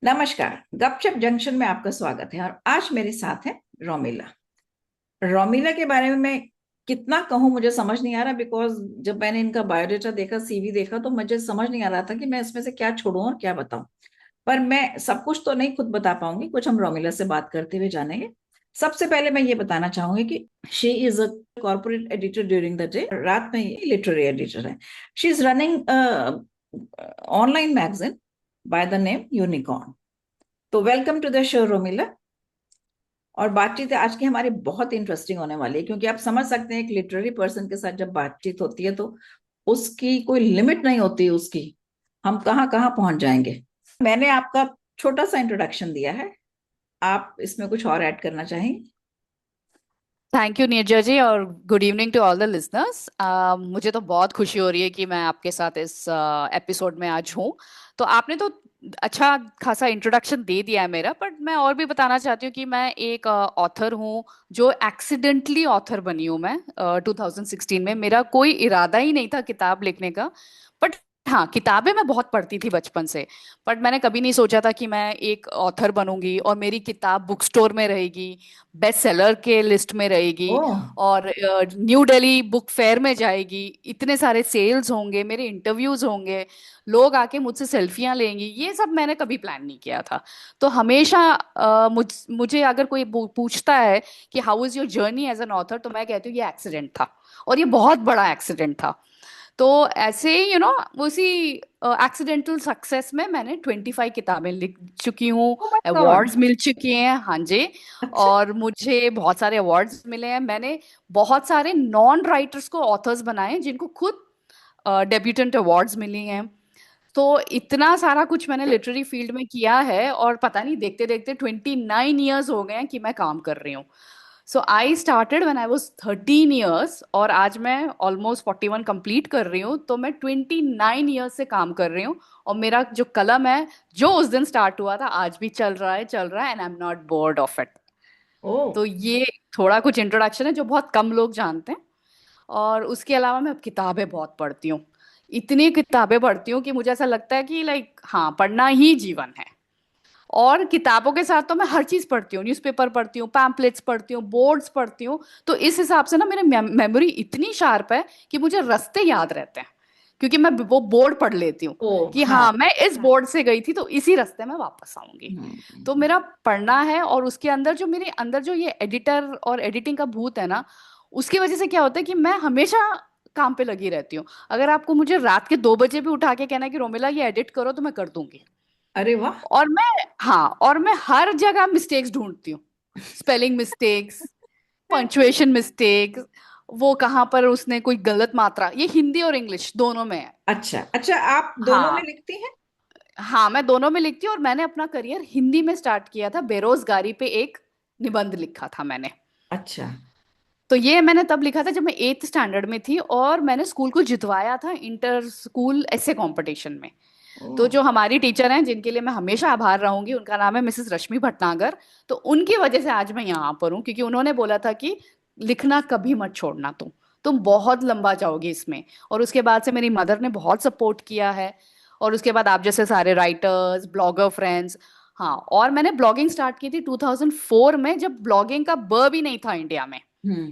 नमस्कार। गपशप जंक्शन में आपका स्वागत है और आज मेरे साथ है रोमिला। रोमिला के बारे में मैं कितना कहूँ मुझे समझ नहीं आ रहा, बिकॉज जब मैंने इनका बायोडेटा देखा, सीवी देखा, तो मुझे समझ नहीं आ रहा था कि मैं इसमें से क्या छोड़ूं और क्या बताऊं। पर मैं सब कुछ तो नहीं खुद बता पाऊंगी, कुछ हम रोमिला से बात करते हुए जानेंगे। सबसे पहले मैं ये बताना चाहूंगी कि she is a corporate editor during the day, रात में ये लिटरेरी एडिटर है। She is running online magazine by the name Unicorn. तो welcome to the show Romila. और बातचीत आज की हमारी बहुत इंटरेस्टिंग होने वाली है, क्योंकि आप समझ सकते हैं एक लिटरेरी पर्सन के साथ जब बातचीत होती है तो उसकी कोई लिमिट नहीं होती, उसकी हम कहाँ कहाँ पहुंच जाएंगे। मैंने आपका छोटा सा इंट्रोडक्शन दिया है, आप इसमें कुछ और ऐड करना चाहेंगे? थैंक यू नीरजा जी और good evening to all the listeners. मुझे तो बहुत खुशी हो रही है कि मैं आपके साथ इस एपिसोड में आज हूँ। तो आपने तो अच्छा खासा इंट्रोडक्शन दे दिया है मेरा, बट मैं और भी बताना चाहती हूँ कि मैं एक ऑथर हूँ जो एक्सीडेंटली ऑथर बनी हूँ। मैं 2016 में, मेरा कोई इरादा ही नहीं था किताब लिखने का। बट हाँ, किताबें मैं बहुत पढ़ती थी बचपन से। बट मैंने कभी नहीं सोचा था कि मैं एक ऑथर बनूंगी और मेरी किताब बुक स्टोर में रहेगी, बेस्ट सेलर के लिस्ट में रहेगी, ओह। और न्यू दिल्ली बुक फेयर में जाएगी, इतने सारे सेल्स होंगे, मेरे इंटरव्यूज होंगे, लोग आके मुझसे सेल्फियां लेंगी। ये सब मैंने कभी प्लान नहीं किया था। तो हमेशा मुझे अगर कोई पूछता है कि how is your journey as an author, तो मैं कहती हूँ ये एक्सीडेंट था, और ये बहुत बड़ा एक्सीडेंट था। तो ऐसे ही उसी एक्सीडेंटल सक्सेस में मैंने 25 किताबें लिख चुकी हूँ। Oh my God. अवार्ड्स मिल चुके हैं, हाँ जी। अच्छा। और मुझे बहुत सारे अवार्ड्स मिले हैं। मैंने बहुत सारे नॉन राइटर्स को ऑथर्स बनाए हैं जिनको खुद डेब्यूटेंट अवार्ड्स मिली हैं। तो इतना सारा कुछ मैंने लिटरेरी फील्ड में किया है, और पता नहीं देखते देखते 29 ईयर्स हो गए हैं कि मैं काम कर रही हूँ। So I started when I was 13 years, और आज मैं ऑलमोस्ट 41 कंप्लीट कर रही हूँ। तो मैं 29 ईयर्स से काम कर रही हूँ, और मेरा जो कलम है, जो उस दिन स्टार्ट हुआ था, आज भी चल रहा है, and I am not bored of it. Oh. तो ये थोड़ा कुछ इंट्रोडक्शन है जो बहुत कम लोग जानते हैं। और उसके अलावा मैं अब किताबें बहुत पढ़ती हूँ। इतनी किताबें पढ़ती हूँ कि मुझे ऐसा लगता है कि लाइक हाँ, पढ़ना ही जीवन है। और किताबों के साथ तो मैं हर चीज पढ़ती हूँ, न्यूज़पेपर पढ़ती हूँ, पैम्पलेट्स पढ़ती हूँ, बोर्ड्स पढ़ती हूँ। तो इस हिसाब से ना मेरी मेमोरी इतनी शार्प है कि मुझे रास्ते याद रहते हैं, क्योंकि मैं वो बोर्ड पढ़ लेती हूँ ओह कि हाँ। हाँ, मैं इस बोर्ड से गई थी तो इसी रास्ते में वापस आऊंगी। तो हम्म। मेरा पढ़ना है, और उसके अंदर जो मेरे अंदर जो ये एडिटर और एडिटिंग का भूत है ना, उसकी वजह से क्या होता है कि मैं हमेशा काम पे लगी रहती हूँ। अगर आपको मुझे रात के 2 बजे भी उठा के कहना है कि रोमिला ये एडिट करो, तो मैं कर दूंगी। अरे वाह। और मैं हाँ, और मैं हर जगह मिस्टेक्स ढूंढती हूँ। स्पेलिंग मिस्टेक्स, पंचुएशन मिस्टेक्स, वो कहाँ पर उसने कोई गलत मात्रा, ये हिंदी और इंग्लिश दोनों में है। अच्छा अच्छा, आप दोनों में हाँ, लिखती हैं? हाँ, मैं दोनों में लिखती हूँ, और मैंने अपना करियर हिंदी में स्टार्ट किया था। बेरोजगारी पे एक निबंध लिखा था मैंने। अच्छा। तो ये मैंने तब लिखा था जब मैं 8th स्टैंडर्ड में थी, और मैंने स्कूल को जितवाया था इंटर स्कूल ऐसे कंपटीशन में। तो ओह। जो हमारी टीचर हैं, जिनके लिए मैं हमेशा आभार रहूंगी, उनका नाम है मिसेस रश्मि भटनागर। तो उनकी वजह से आज मैं यहाँ पर हूँ, क्योंकि उन्होंने बोला था कि लिखना कभी मत छोड़ना, तुम बहुत लंबा जाओगे इसमें। और उसके बाद से मेरी मदर ने बहुत सपोर्ट किया है। और उसके बाद आप जैसे सारे राइटर्स, ब्लॉगर फ्रेंड्स। हाँ, और मैंने ब्लॉगिंग स्टार्ट की थी 2004 में, जब ब्लॉगिंग का ब भी नहीं था इंडिया में। हम्म।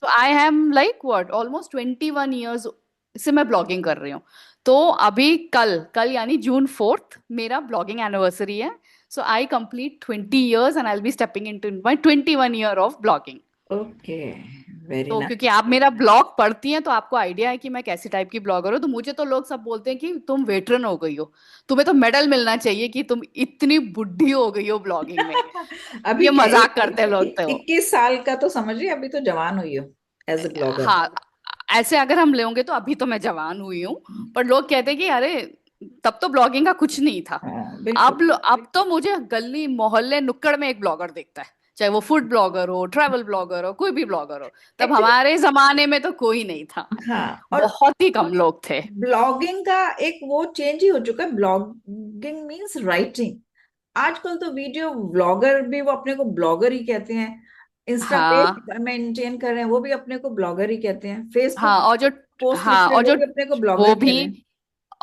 तो I am like what almost 21 years से मैं ब्लॉगिंग कर रही हूँ। तो अभी कल कल यानी June 4 मेरा ब्लॉगिंग एनिवर्सरी है। So I complete 20 years, and I will be stepping into my 21 year of blogging. Okay. Very तो क्योंकि नाइस। आप मेरा ब्लॉग पढ़ती हैं, तो आपको आइडिया है कि मैं कैसी टाइप की ब्लॉगर हूँ। तो मुझे तो लोग सब बोलते हैं कि तुम वेटरन हो गई हो, तुम्हें तो मेडल मिलना चाहिए कि तुम इतनी बुढ़ी हो गई हो ब्लॉगिंग में। अभी ये क्या मजाक करते हैं लोग तो। 21 साल का तो समझिए, अभी तो जवान हुई हो एज ए ब्लॉगर। हाँ, ऐसे अगर हम लेंगे तो अभी तो मैं जवान हुई हूँ। पर लोग कहते हैं कि अरे, तब तो ब्लॉगिंग का कुछ नहीं था। हाँ बिल्कुल। अब तो मुझे गली मोहल्ले नुक्कड़ में एक ब्लॉगर देखता है, चाहे वो फूड ब्लॉगर हो, ट्रैवल ब्लॉगर हो, कोई भी ब्लॉगर हो। तब एक्चुअली हमारे जमाने में तो कोई नहीं था, हाँ। और बहुत ही कम लोग थे। ब्लॉगिंग का एक वो चेंज ही हो चुका है, ब्लॉगिंग मींस राइटिंग। आजकल तो वीडियो ब्लॉगर भी वो अपने को ब्लॉगर ही कहते हैं। इंस्टा पेज हाँ, मेंटेन कर रहे हैं वो भी अपने को ब्लॉगर ही कहते हैं। फेसबुक हाँ, और जो पोस्ट लिख हाँ, रहे हैं और वो जो भी अपने को ब्लॉगर वो ही कह भी रहे हैं।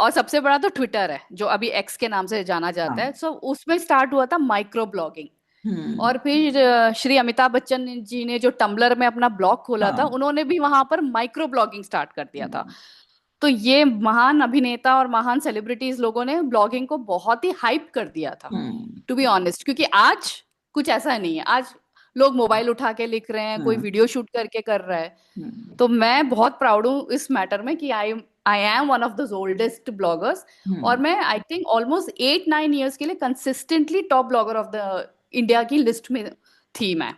और सबसे बड़ा तो ट्विटर है, जो अभी एक्स के नाम से जाना जाता है। हाँ। सो उसमें स्टार्ट हुआ था माइक्रो ब्लॉगिंग। हम्म। और फिर श्री अमिताभ बच्चन जी ने जो टम्बलर में अपना ब्लॉग खोला था, हाँ। उन्होंने भी वहां पर माइक्रो ब्लॉगिंग स्टार्ट कर दिया था। हम्म। तो ये महान अभिनेता और महान सेलिब्रिटीज लोगों ने ब्लॉगिंग को बहुत ही हाइप कर दिया था, हम्म। To be honest. क्योंकि आज कुछ ऐसा नहीं है। आज लोग मोबाइल उठा के लिख रहे हैं, कोई हम्म। वीडियो शूट करके कर रहा है। हम्म। तो मैं बहुत प्राउड हूँ इस मैटर में कि I M one of the oldest bloggers. और हम्म। मैं आई थिंक ऑलमोस्ट 8-9 ईयर्स के लिए consistently top blogger of the India की लिस्ट में थी मैं।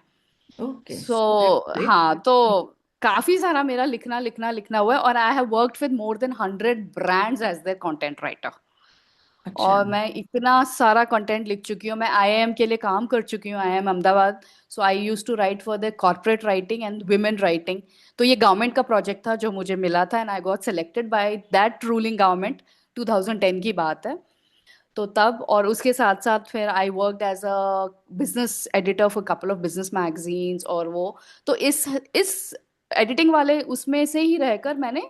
Okay, so great. हाँ, तो काफी सारा मेरा लिखना लिखना लिखना हुआ है। और I have worked with more than 100 brands as their content writer. अच्छा। और मैं इतना सारा कंटेंट लिख चुकी हूँ। मैं आईआईएम के लिए काम कर चुकी हूँ, IIM Ahmedabad. So I use to write for the corporate writing and women writing. तो ये गवर्नमेंट का प्रोजेक्ट था जो मुझे मिला था, and I got selected by that ruling government. 2010 की बात है। तो तब, और उसके साथ साथ फिर I worked as a business editor for couple of business magazines. और वो, तो इस एडिटिंग वाले उसमें से ही रहकर मैंने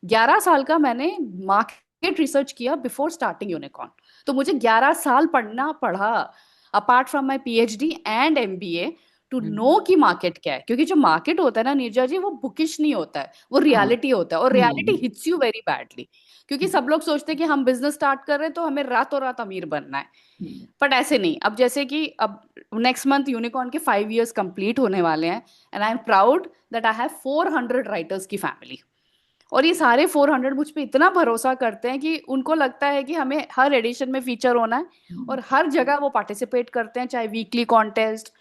11 साल का मैंने मार्केट रिसर्च किया बिफोर स्टार्टिंग यूनिकॉर्न। तो मुझे 11 साल पढ़ना पड़ा, apart from my PhD and MBA, too hmm. Know की मार्केट क्या है। क्योंकि जो मार्केट होता है ना नीरजा जी, वो बुकिश नहीं होता है, वो हाँ। रियलिटी होता है। और reality hmm. Hits you very badly. क्योंकि सब लोग सोचते हैं कि हम बिजनेस स्टार्ट कर रहे हैं तो हमें रातों रात अमीर बनना है। हम्म। बट ऐसे नहीं। अब जैसे कि अब नेक्स्ट मंथ यूनिकॉर्न के 5 इयर्स कंप्लीट होने वाले हैं, and I am proud that I have 400 writers की फैमिली। और ये सारे 400 मुझ पे इतना भरोसा करते हैं कि उनको लगता है कि हमें हर एडिशन में फीचर होना है। हम्म। और हर जगह वो पार्टिसिपेट करते हैं, चाहे वीकली कॉन्टेस्ट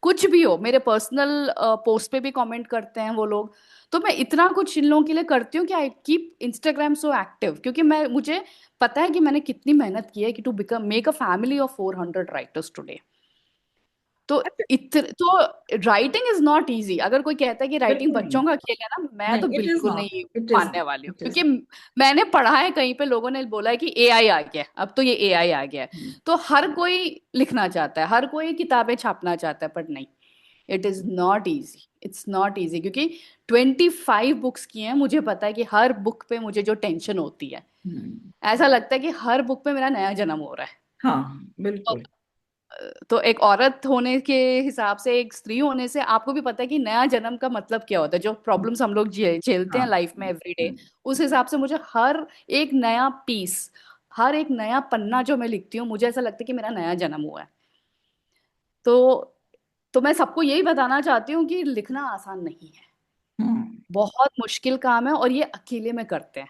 कुछ भी हो। मेरे पर्सनल पोस्ट पे भी कमेंट करते हैं वो लोग। तो मैं इतना कुछ इन लोगों के लिए करती हूँ कि I keep Instagram so active, क्योंकि मैं मुझे पता है कि मैंने कितनी मेहनत की है कि to become make a family of 400 writers today. तो अच्छा। तो राइटिंग इज नॉट इजी। अगर कोई कहता है कि राइटिंग बिल्कुल नहीं। बच्चों का खेल है ना, मैं तो नहीं, इट इज बिल्कुल नॉट। नहीं इट इज मानने नॉट। वाली हूँ। इट इज क्योंकि नॉट। मैंने पढ़ा है, कहीं पे लोगों ने बोला है कि एआई आ गया है, अब तो ये एआई आ गया है। तो हर कोई लिखना चाहता है, हर कोई किताबें छापना चाहता है, पर नहीं, it is not easy. It's not easy. क्योंकि 25 बुक्स की हैं, मुझे पता है कि हर बुक पे मुझे जो टेंशन होती है, ऐसा लगता है कि हर बुक पे मेरा नया जन्म हो रहा है। हाँ, बिल्कुल। तो एक औरत होने के हिसाब से, एक स्त्री होने से, आपको भी पता है कि नया जन्म का मतलब क्या होता है। जो प्रॉब्लम्स हम लोग झेलते हाँ। हैं लाइफ में एवरीडे, उस हिसाब से मुझे हर एक नया पीस, हर एक नया पन्ना जो मैं लिखती हूँ, मुझे ऐसा लगता है कि मेरा नया जन्म हुआ है। तो तो मैं सबको यही बताना चाहती हूँ कि लिखना आसान नहीं है। हम्म। बहुत मुश्किल काम है, और ये अकेले में करते हैं।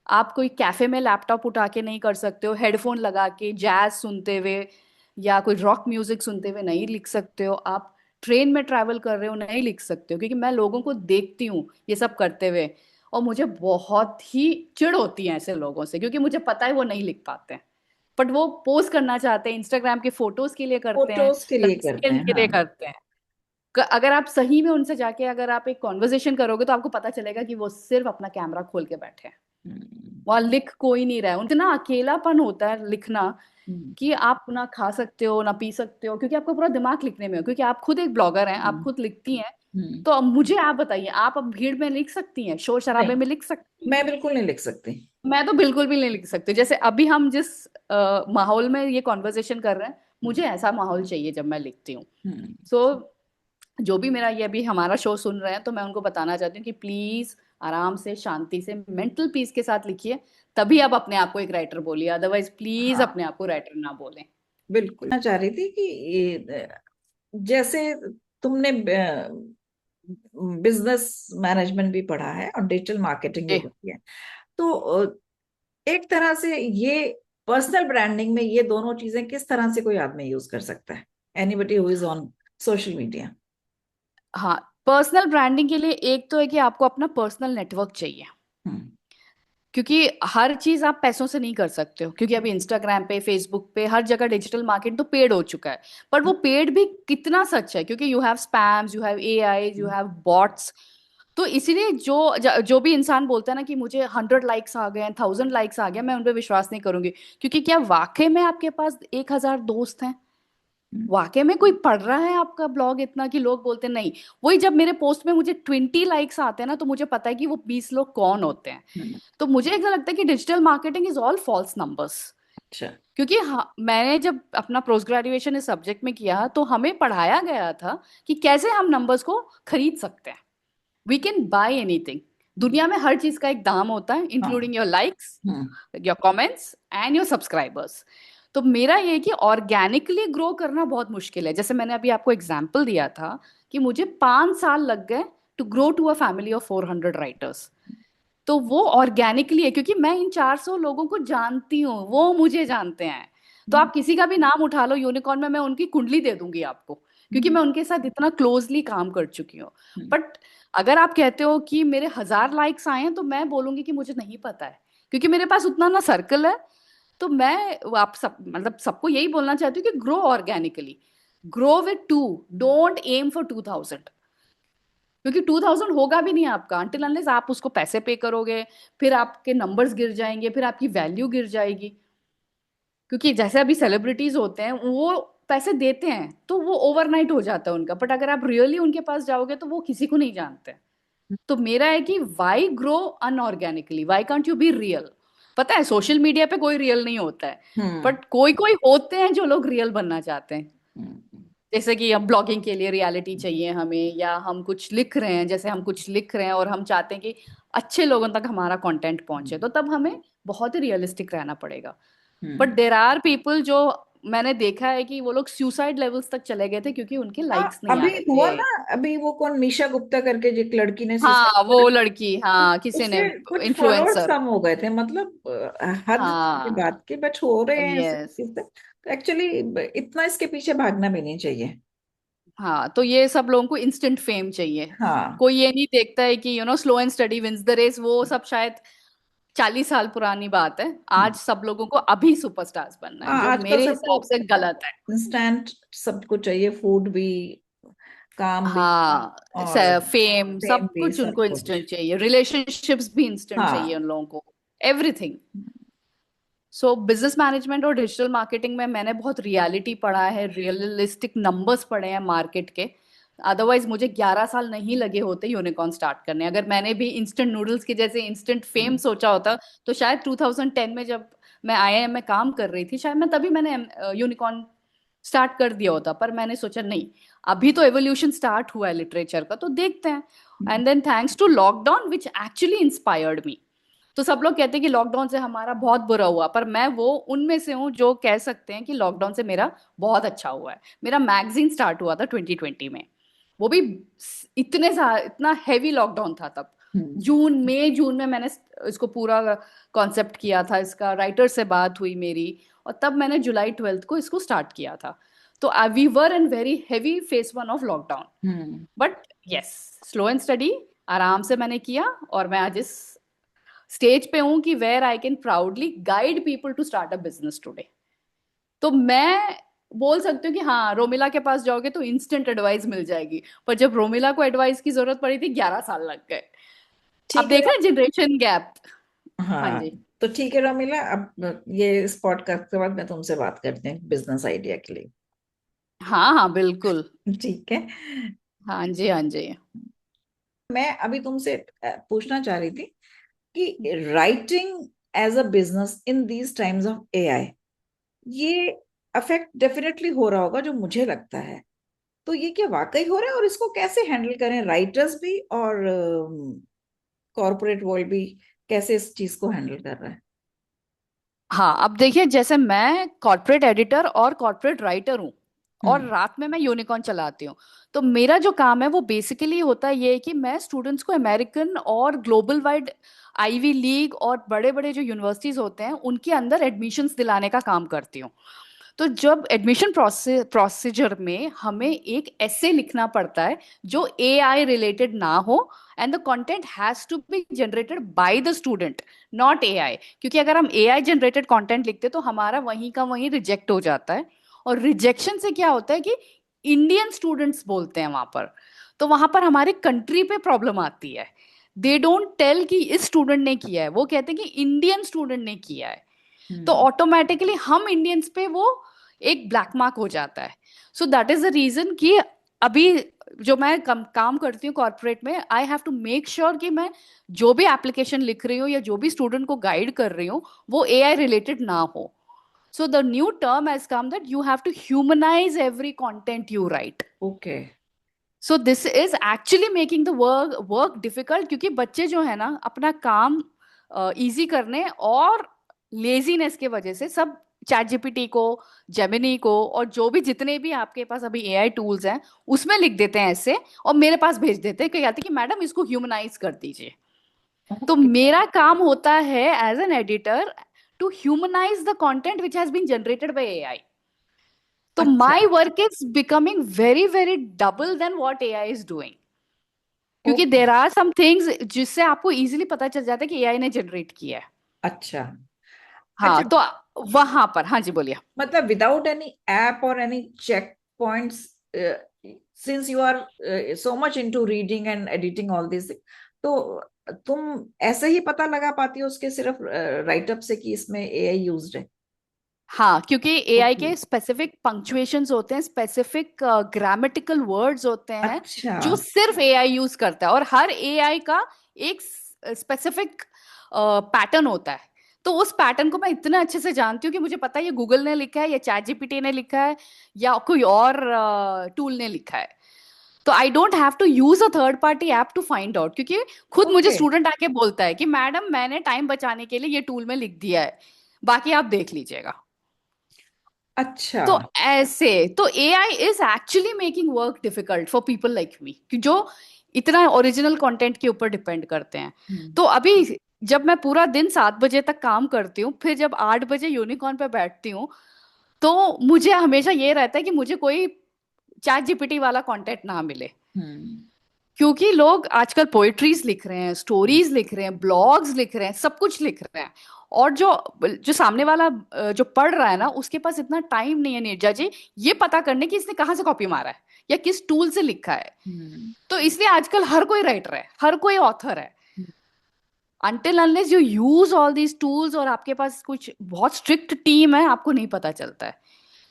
आप कोई कैफे में लैपटॉप उठा के नहीं कर सकते हो, हेडफोन लगा के जैज सुनते हुए या कोई रॉक म्यूजिक सुनते हुए नहीं लिख सकते हो। आप ट्रेन में ट्रैवल कर रहे हो नहीं लिख सकते हो। क्योंकि मैं लोगों को देखती हूँ ये सब करते हुए, और मुझे बहुत ही चिढ़ होती है ऐसे लोगों से, क्योंकि मुझे पता है वो नहीं लिख पाते हैं। बट वो पोस्ट करना चाहते हैं, इंस्टाग्राम के फोटोज के लिए करते हैं, फोटोज के लिए लाइक्स करते हैं, के हाँ। लिए करते हैं। अगर आप सही में उनसे जाके अगर आप एक कॉन्वर्जेशन करोगे, तो आपको पता चलेगा कि वो सिर्फ अपना कैमरा खोल के बैठे हैं। हम्म। वहां लिख कोई नहीं रहा है। उतना अकेलापन होता है लिखना, हम्म। कि आप ना खा सकते हो ना पी सकते हो, क्योंकि आपका पूरा दिमाग लिखने में हो। क्योंकि आप खुद एक ब्लॉगर हैं, आप हम्म। खुद लिखती हैं। हम्म। तो अब मुझे आप बताइए, आप अब भीड़ में लिख सकती हैं, शोर शराबे नहीं, में लिख सकती हैं? मैं बिल्कुल नहीं लिख सकती। मैं तो बिल्कुल भी नहीं लिख सकती। जैसे अभी हम जिस माहौल में ये कॉन्वर्जेशन कर रहे हैं, मुझे ऐसा माहौल चाहिए जब मैं लिखती हूँ। हम्म। सो जो भी मेरा ये अभी हमारा शो सुन रहे हैं, तो मैं उनको बताना चाहती हूँ कि प्लीज आराम से, शांति से, मेंटल पीस के साथ लिखिए। तभी आप अपने आप को एक राइटर बोलिए, अदरवाइज प्लीज हाँ, अपने आप को राइटर ना बोलें। बिल्कुल। मैं चाह रही थी कि जैसे तुमने बिजनेस मैनेजमेंट भी पढ़ा है और डिजिटल मार्केटिंग भी जी। पढ़ी है, तो एक तरह से ये पर्सनल ब्रांडिंग में ये दोनों चीजें किस तरह से कोई आदमी यूज कर सकता है, anybody who is on social media? हाँ, पर्सनल ब्रांडिंग के लिए एक तो है कि आपको अपना पर्सनल नेटवर्क चाहिए। हम्म। क्योंकि हर चीज आप पैसों से नहीं कर सकते हो। क्योंकि अभी इंस्टाग्राम पे, फेसबुक पे, हर जगह डिजिटल मार्केट तो पेड हो चुका है। पर वो पेड भी कितना सच है, क्योंकि you have spams, you have AI, you have bots. तो इसीलिए जो भी इंसान बोलता है ना कि मुझे 100 लाइक्स आ गए, 1000 लाइक्स आ गया, मैं उन पर विश्वास नहीं करूंगी। क्योंकि क्या वाकई में आपके पास 1000 दोस्त हैं? वाकई में कोई पढ़ रहा है आपका ब्लॉग इतना कि लोग बोलते नहीं? वही जब मेरे पोस्ट में मुझे 20 लाइक्स आते हैं ना, तो मुझे पता है कि वो 20 लोग कौन होते हैं। हम्म, तो मुझे ऐसा लगता है कि digital marketing is all false numbers. अच्छा। क्योंकि हाँ, मैंने जब अपना पोस्ट ग्रेजुएशन इस सब्जेक्ट में किया तो हमें पढ़ाया गया था कि कैसे हम नंबर्स को खरीद सकते हैं। We can buy anything. दुनिया में हर चीज का एक दाम होता है, हाँ। Including your likes, hmm. Your comments and your subscribers. तो मेरा ये है कि ऑर्गेनिकली ग्रो करना बहुत मुश्किल है। जैसे मैंने अभी आपको एग्जाम्पल दिया था कि मुझे 5 साल लग गए to grow to a family of 400 writers. तो वो ऑर्गेनिकली है क्योंकि मैं इन 400 लोगों को जानती हूँ, वो मुझे जानते हैं। तो आप किसी का भी नाम उठा लो यूनिकॉर्न में, मैं उनकी कुंडली दे दूंगी आपको, क्योंकि मैं उनके साथ इतना क्लोजली काम कर चुकी हूँ। बट अगर आप कहते हो कि मेरे 1000 लाइक्स आए हैं, तो मैं बोलूंगी कि मुझे नहीं पता है, क्योंकि मेरे पास उतना ना सर्कल है। तो मैं आप सब मतलब सबको यही बोलना चाहती हूँ कि grow organically, grow with 2, don't aim for 2000। क्योंकि 2000 होगा भी नहीं आपका अनटिल अनलेस आप उसको पैसे पे करोगे। फिर आपके नंबर्स गिर जाएंगे, फिर आपकी वैल्यू गिर जाएगी। क्योंकि जैसे अभी सेलिब्रिटीज होते हैं, वो पैसे देते हैं तो वो ओवरनाइट हो जाता है उनका, बट अगर आप रियली उनके पास जाओगे तो वो किसी को नहीं जानते। तो मेरा है कि why grow inorganically, why can't you be real. पता है सोशल मीडिया पे कोई रियल नहीं होता है, हम्म। बट कोई कोई होते हैं जो लोग रियल बनना चाहते हैं। हम्म। जैसे कि अब ब्लॉगिंग के लिए रियलिटी चाहिए हमें, या हम कुछ लिख रहे हैं, जैसे हम कुछ लिख रहे हैं और हम चाहते हैं कि अच्छे लोगों तक हमारा कंटेंट पहुंचे, तो तब हमें बहुत ही रियलिस्टिक रहना पड़ेगा। But hmm. There are people जो मैंने देखा है कि वो लोग सुसाइड लेवल्स तक चले गए थे क्योंकि उनके हाँ, लाइक्स नहीं आ अभी रहे हुआ थे। ना। अभी वो कौन, मीशा गुप्ता करके जो एक लड़की ने सुसाइड हाँ करा, वो लड़की, हाँ किसी ने, उसके कुछ फॉलोअर्स इन्फ्लुएंसर। कम हो गए थे, मतलब हद की हाँ। बात के, बट हो रहे हैं ऐसे यस। चीजें। तो एक्चुअली इतना इसके पीछे भागना भी नहीं चाहिए। हाँ, तो ये सब लोगों को इंस्टेंट फेम चाहिए। हाँ। कोई ये नहीं देखता है कि slow and steady wins the race, वो सब शायद 40 साल पुरानी बात है। आज सब लोगों को अभी सुपरस्टार्स बनना है, हाँ, जो आजकल मेरे सबको हिसाब से गलत है। इंस्टेंट सब कुछ चाहिए, फूड भी, काम भी, हाँ, और फेम फेम सब भी, कुछ सब उनको कुछ। इंस्टेंट चाहिए, रिलेशनशिप्स भी इंस्टेंट चाहिए हाँ। उन लोगों को, एवरीथिंग। सो बिजनेस मैनेजमेंट और डिजिटल मार्केटिंग में मैंने बहुत रियलिटी पढ़ा है, रियलिस्टिक नंबर्स पढ़े हैं मार्केट के। अदरवाइज मुझे 11 साल नहीं लगे होते यूनिकॉर्न स्टार्ट करने। अगर मैंने भी इंस्टेंट नूडल्स के जैसे इंस्टेंट फेम सोचा होता, तो शायद 2010 में जब मैं आईआईएम में काम कर रही थी, शायद मैं तभी मैंने यूनिकॉर्न स्टार्ट कर दिया होता। पर मैंने सोचा नहीं, अभी तो एवोल्यूशन स्टार्ट हुआ है लिटरेचर का, तो देखते हैं। And then thanks to lockdown which actually inspired me. तो सब लोग कहते हैं कि लॉकडाउन से हमारा बहुत बुरा हुआ, पर मैं वो उनमें से हूँ जो कह सकते हैं कि लॉकडाउन से मेरा बहुत अच्छा हुआ है। मेरा मैगजीन स्टार्ट हुआ था 2020 में, वो भी इतना हैवी लॉकडाउन था तब। हम्म। जून में मैंने इसको पूरा कॉन्सेप्ट किया था, इसका राइटर से बात हुई मेरी, और तब मैंने जुलाई 12 को इसको स्टार्ट किया था। तो we were in very heavy phase 1 of lockdown. Hmm. But yes, slow and steady आराम से मैंने किया, और मैं आज इस स्टेज पे हूं कि where I can proudly guide people to start a business today. तो मैं बोल सकती हूँ कि हाँ, रोमिला के पास जाओगे तो इंस्टेंट एडवाइस मिल जाएगी, पर जब रोमिला को एडवाइस की जरूरत पड़ी थी, 11 साल लग गए। अब ठीक है देख रहे हैं जनरेशन गैप। हाँ हाँ, जी। तो ठीक है रोमिला, अब ये इस पॉडकास्ट के बाद मैं तुमसे बात करती हूँ बिजनेस आइडिया के लिए। हाँ हाँ बिल्कुल। ठीक है। हाँ जी, हाँ जी। मैं अभी तुमसे पूछना चाह रही थी कि writing as a business in these times of AI, ये अफेक्ट डेफिनेटली हो रहा होगा जो मुझे लगता है। तो ये क्या वाकई हो रहा है, और इसको कैसे हैंडल करें, राइटर्स भी और कॉर्पोरेट वर्ल्ड भी कैसे इस चीज को हैंडल कर रहा है? हाँ, अब देखिए, जैसे मैं कॉर्पोरेट एडिटर और कॉर्पोरेट राइटर हूँ, और हम्म। रात में मैं यूनिकॉर्न चलाती हूँ। तो मेरा जो काम है वो बेसिकली होता है ये कि मैं स्टूडेंट्स को अमेरिकन और ग्लोबल वाइड आईवी लीग और बड़े बड़े जो यूनिवर्सिटीज होते हैं उनके अंदर एडमिशन्स दिलाने का काम करती हूँ। तो जब एडमिशन प्रोसीजर में हमें एक ऐसे लिखना पड़ता है जो एआई रिलेटेड ना हो, and the content has to be generated by the student, not AI. क्योंकि अगर हम एआई जनरेटेड कंटेंट लिखते तो हमारा वहीं का वहीं रिजेक्ट हो जाता है। और रिजेक्शन से क्या होता है कि इंडियन स्टूडेंट्स बोलते हैं वहां पर, तो वहां पर हमारे कंट्री पे प्रॉब्लम आती है। दे डोंट टेल कि इस स्टूडेंट ने किया है, वो कहते हैं कि इंडियन स्टूडेंट ने किया है। तो हम्म। ऑटोमेटिकली हम इंडियंस पे वो एक ब्लैक मार्क हो जाता है। So that is the reason कि अभी जो मैं काम करती हूँ कॉर्पोरेट में, I have to make sure कि मैं जो भी एप्लीकेशन लिख रही हूँ या जो भी स्टूडेंट को गाइड कर रही हूँ वो एआई रिलेटेड ना हो. So the new term has come that you have to humanize every content you write. Okay. So this is actually making the work difficult, क्योंकि बच्चे जो है ना अपना काम इजी करने और लेजीनेस के वजह से सब चैट जीपीटी को, जेमिनी को और जो भी जितने भी आपके पास अभी एआई टूल्स हैं उसमें लिख देते हैं ऐसे और मेरे पास भेज देते हैं, कहते हैं कि मैडम इसको ह्यूमनाइज कर दीजिए. तो ओके. मेरा काम होता है as an editor to humanize the content which has been generated by AI. तो अच्छा. My work is becoming very very double then what AI is doing, क्योंकि okay. There are some things जिससे आपको easily पता चल जाता है कि एआई ने जनरेट किया है. अच्छा. हाँ अच्छा. तो वहां पर, हाँ जी बोलिए. मतलब विदाउट एनी ऐप और any check points, since you are so much into reading and editing all this, तो तुम ऐसे ही पता लगा पाती हो उसके सिर्फ राइटअप से कि इसमें एआई यूज्ड है? हाँ, क्योंकि एआई ओके. के स्पेसिफिक पंक्चुएशंस होते हैं, स्पेसिफिक ग्रामेटिकल वर्ड्स होते हैं अच्छा. जो सिर्फ एआई यूज करता है, और हर एआई का एक स्पेसिफिक पैटर्न होता है. तो उस पैटर्न को मैं इतना अच्छे से जानती हूँ कि मुझे पता है ये गूगल ने लिखा है या चैट जीपीटी ने लिखा है या कोई और टूल ने लिखा है. तो I don't have to use a third party app to find out, क्योंकि खुद मुझे ओके. स्टूडेंट आके बोलता है कि मैडम मैंने टाइम बचाने के लिए ये टूल में लिख दिया है, बाकी आप देख लीजिएगा. अच्छा. तो ऐसे तो AI is actually making work difficult for people like me, जो इतना ओरिजिनल कंटेंट के ऊपर डिपेंड करते हैं. हम्म. तो अभी जब मैं पूरा दिन 7 बजे तक काम करती हूँ, फिर जब 8 बजे यूनिकॉर्न पे बैठती हूँ, तो मुझे हमेशा ये रहता है कि मुझे कोई चैट जीपीटी वाला कंटेंट ना मिले. हम्म. क्योंकि लोग आजकल पोएट्रीज लिख रहे हैं, स्टोरीज लिख रहे हैं, ब्लॉग्स लिख रहे हैं, सब कुछ लिख रहे हैं. और जो जो सामने वाला जो पढ़ रहा है ना, उसके पास इतना टाइम नहीं है नीरजा जी ये पता करने की इसने कहाँ से कॉपी मारा है या किस टूल से लिखा है. हम्म. तो इसलिए आजकल हर कोई राइटर है, हर कोई ऑथर है. Until unless you use all these tools और आपके पास कुछ बहुत स्ट्रिक्ट टीम है, आपको नहीं पता चलता है.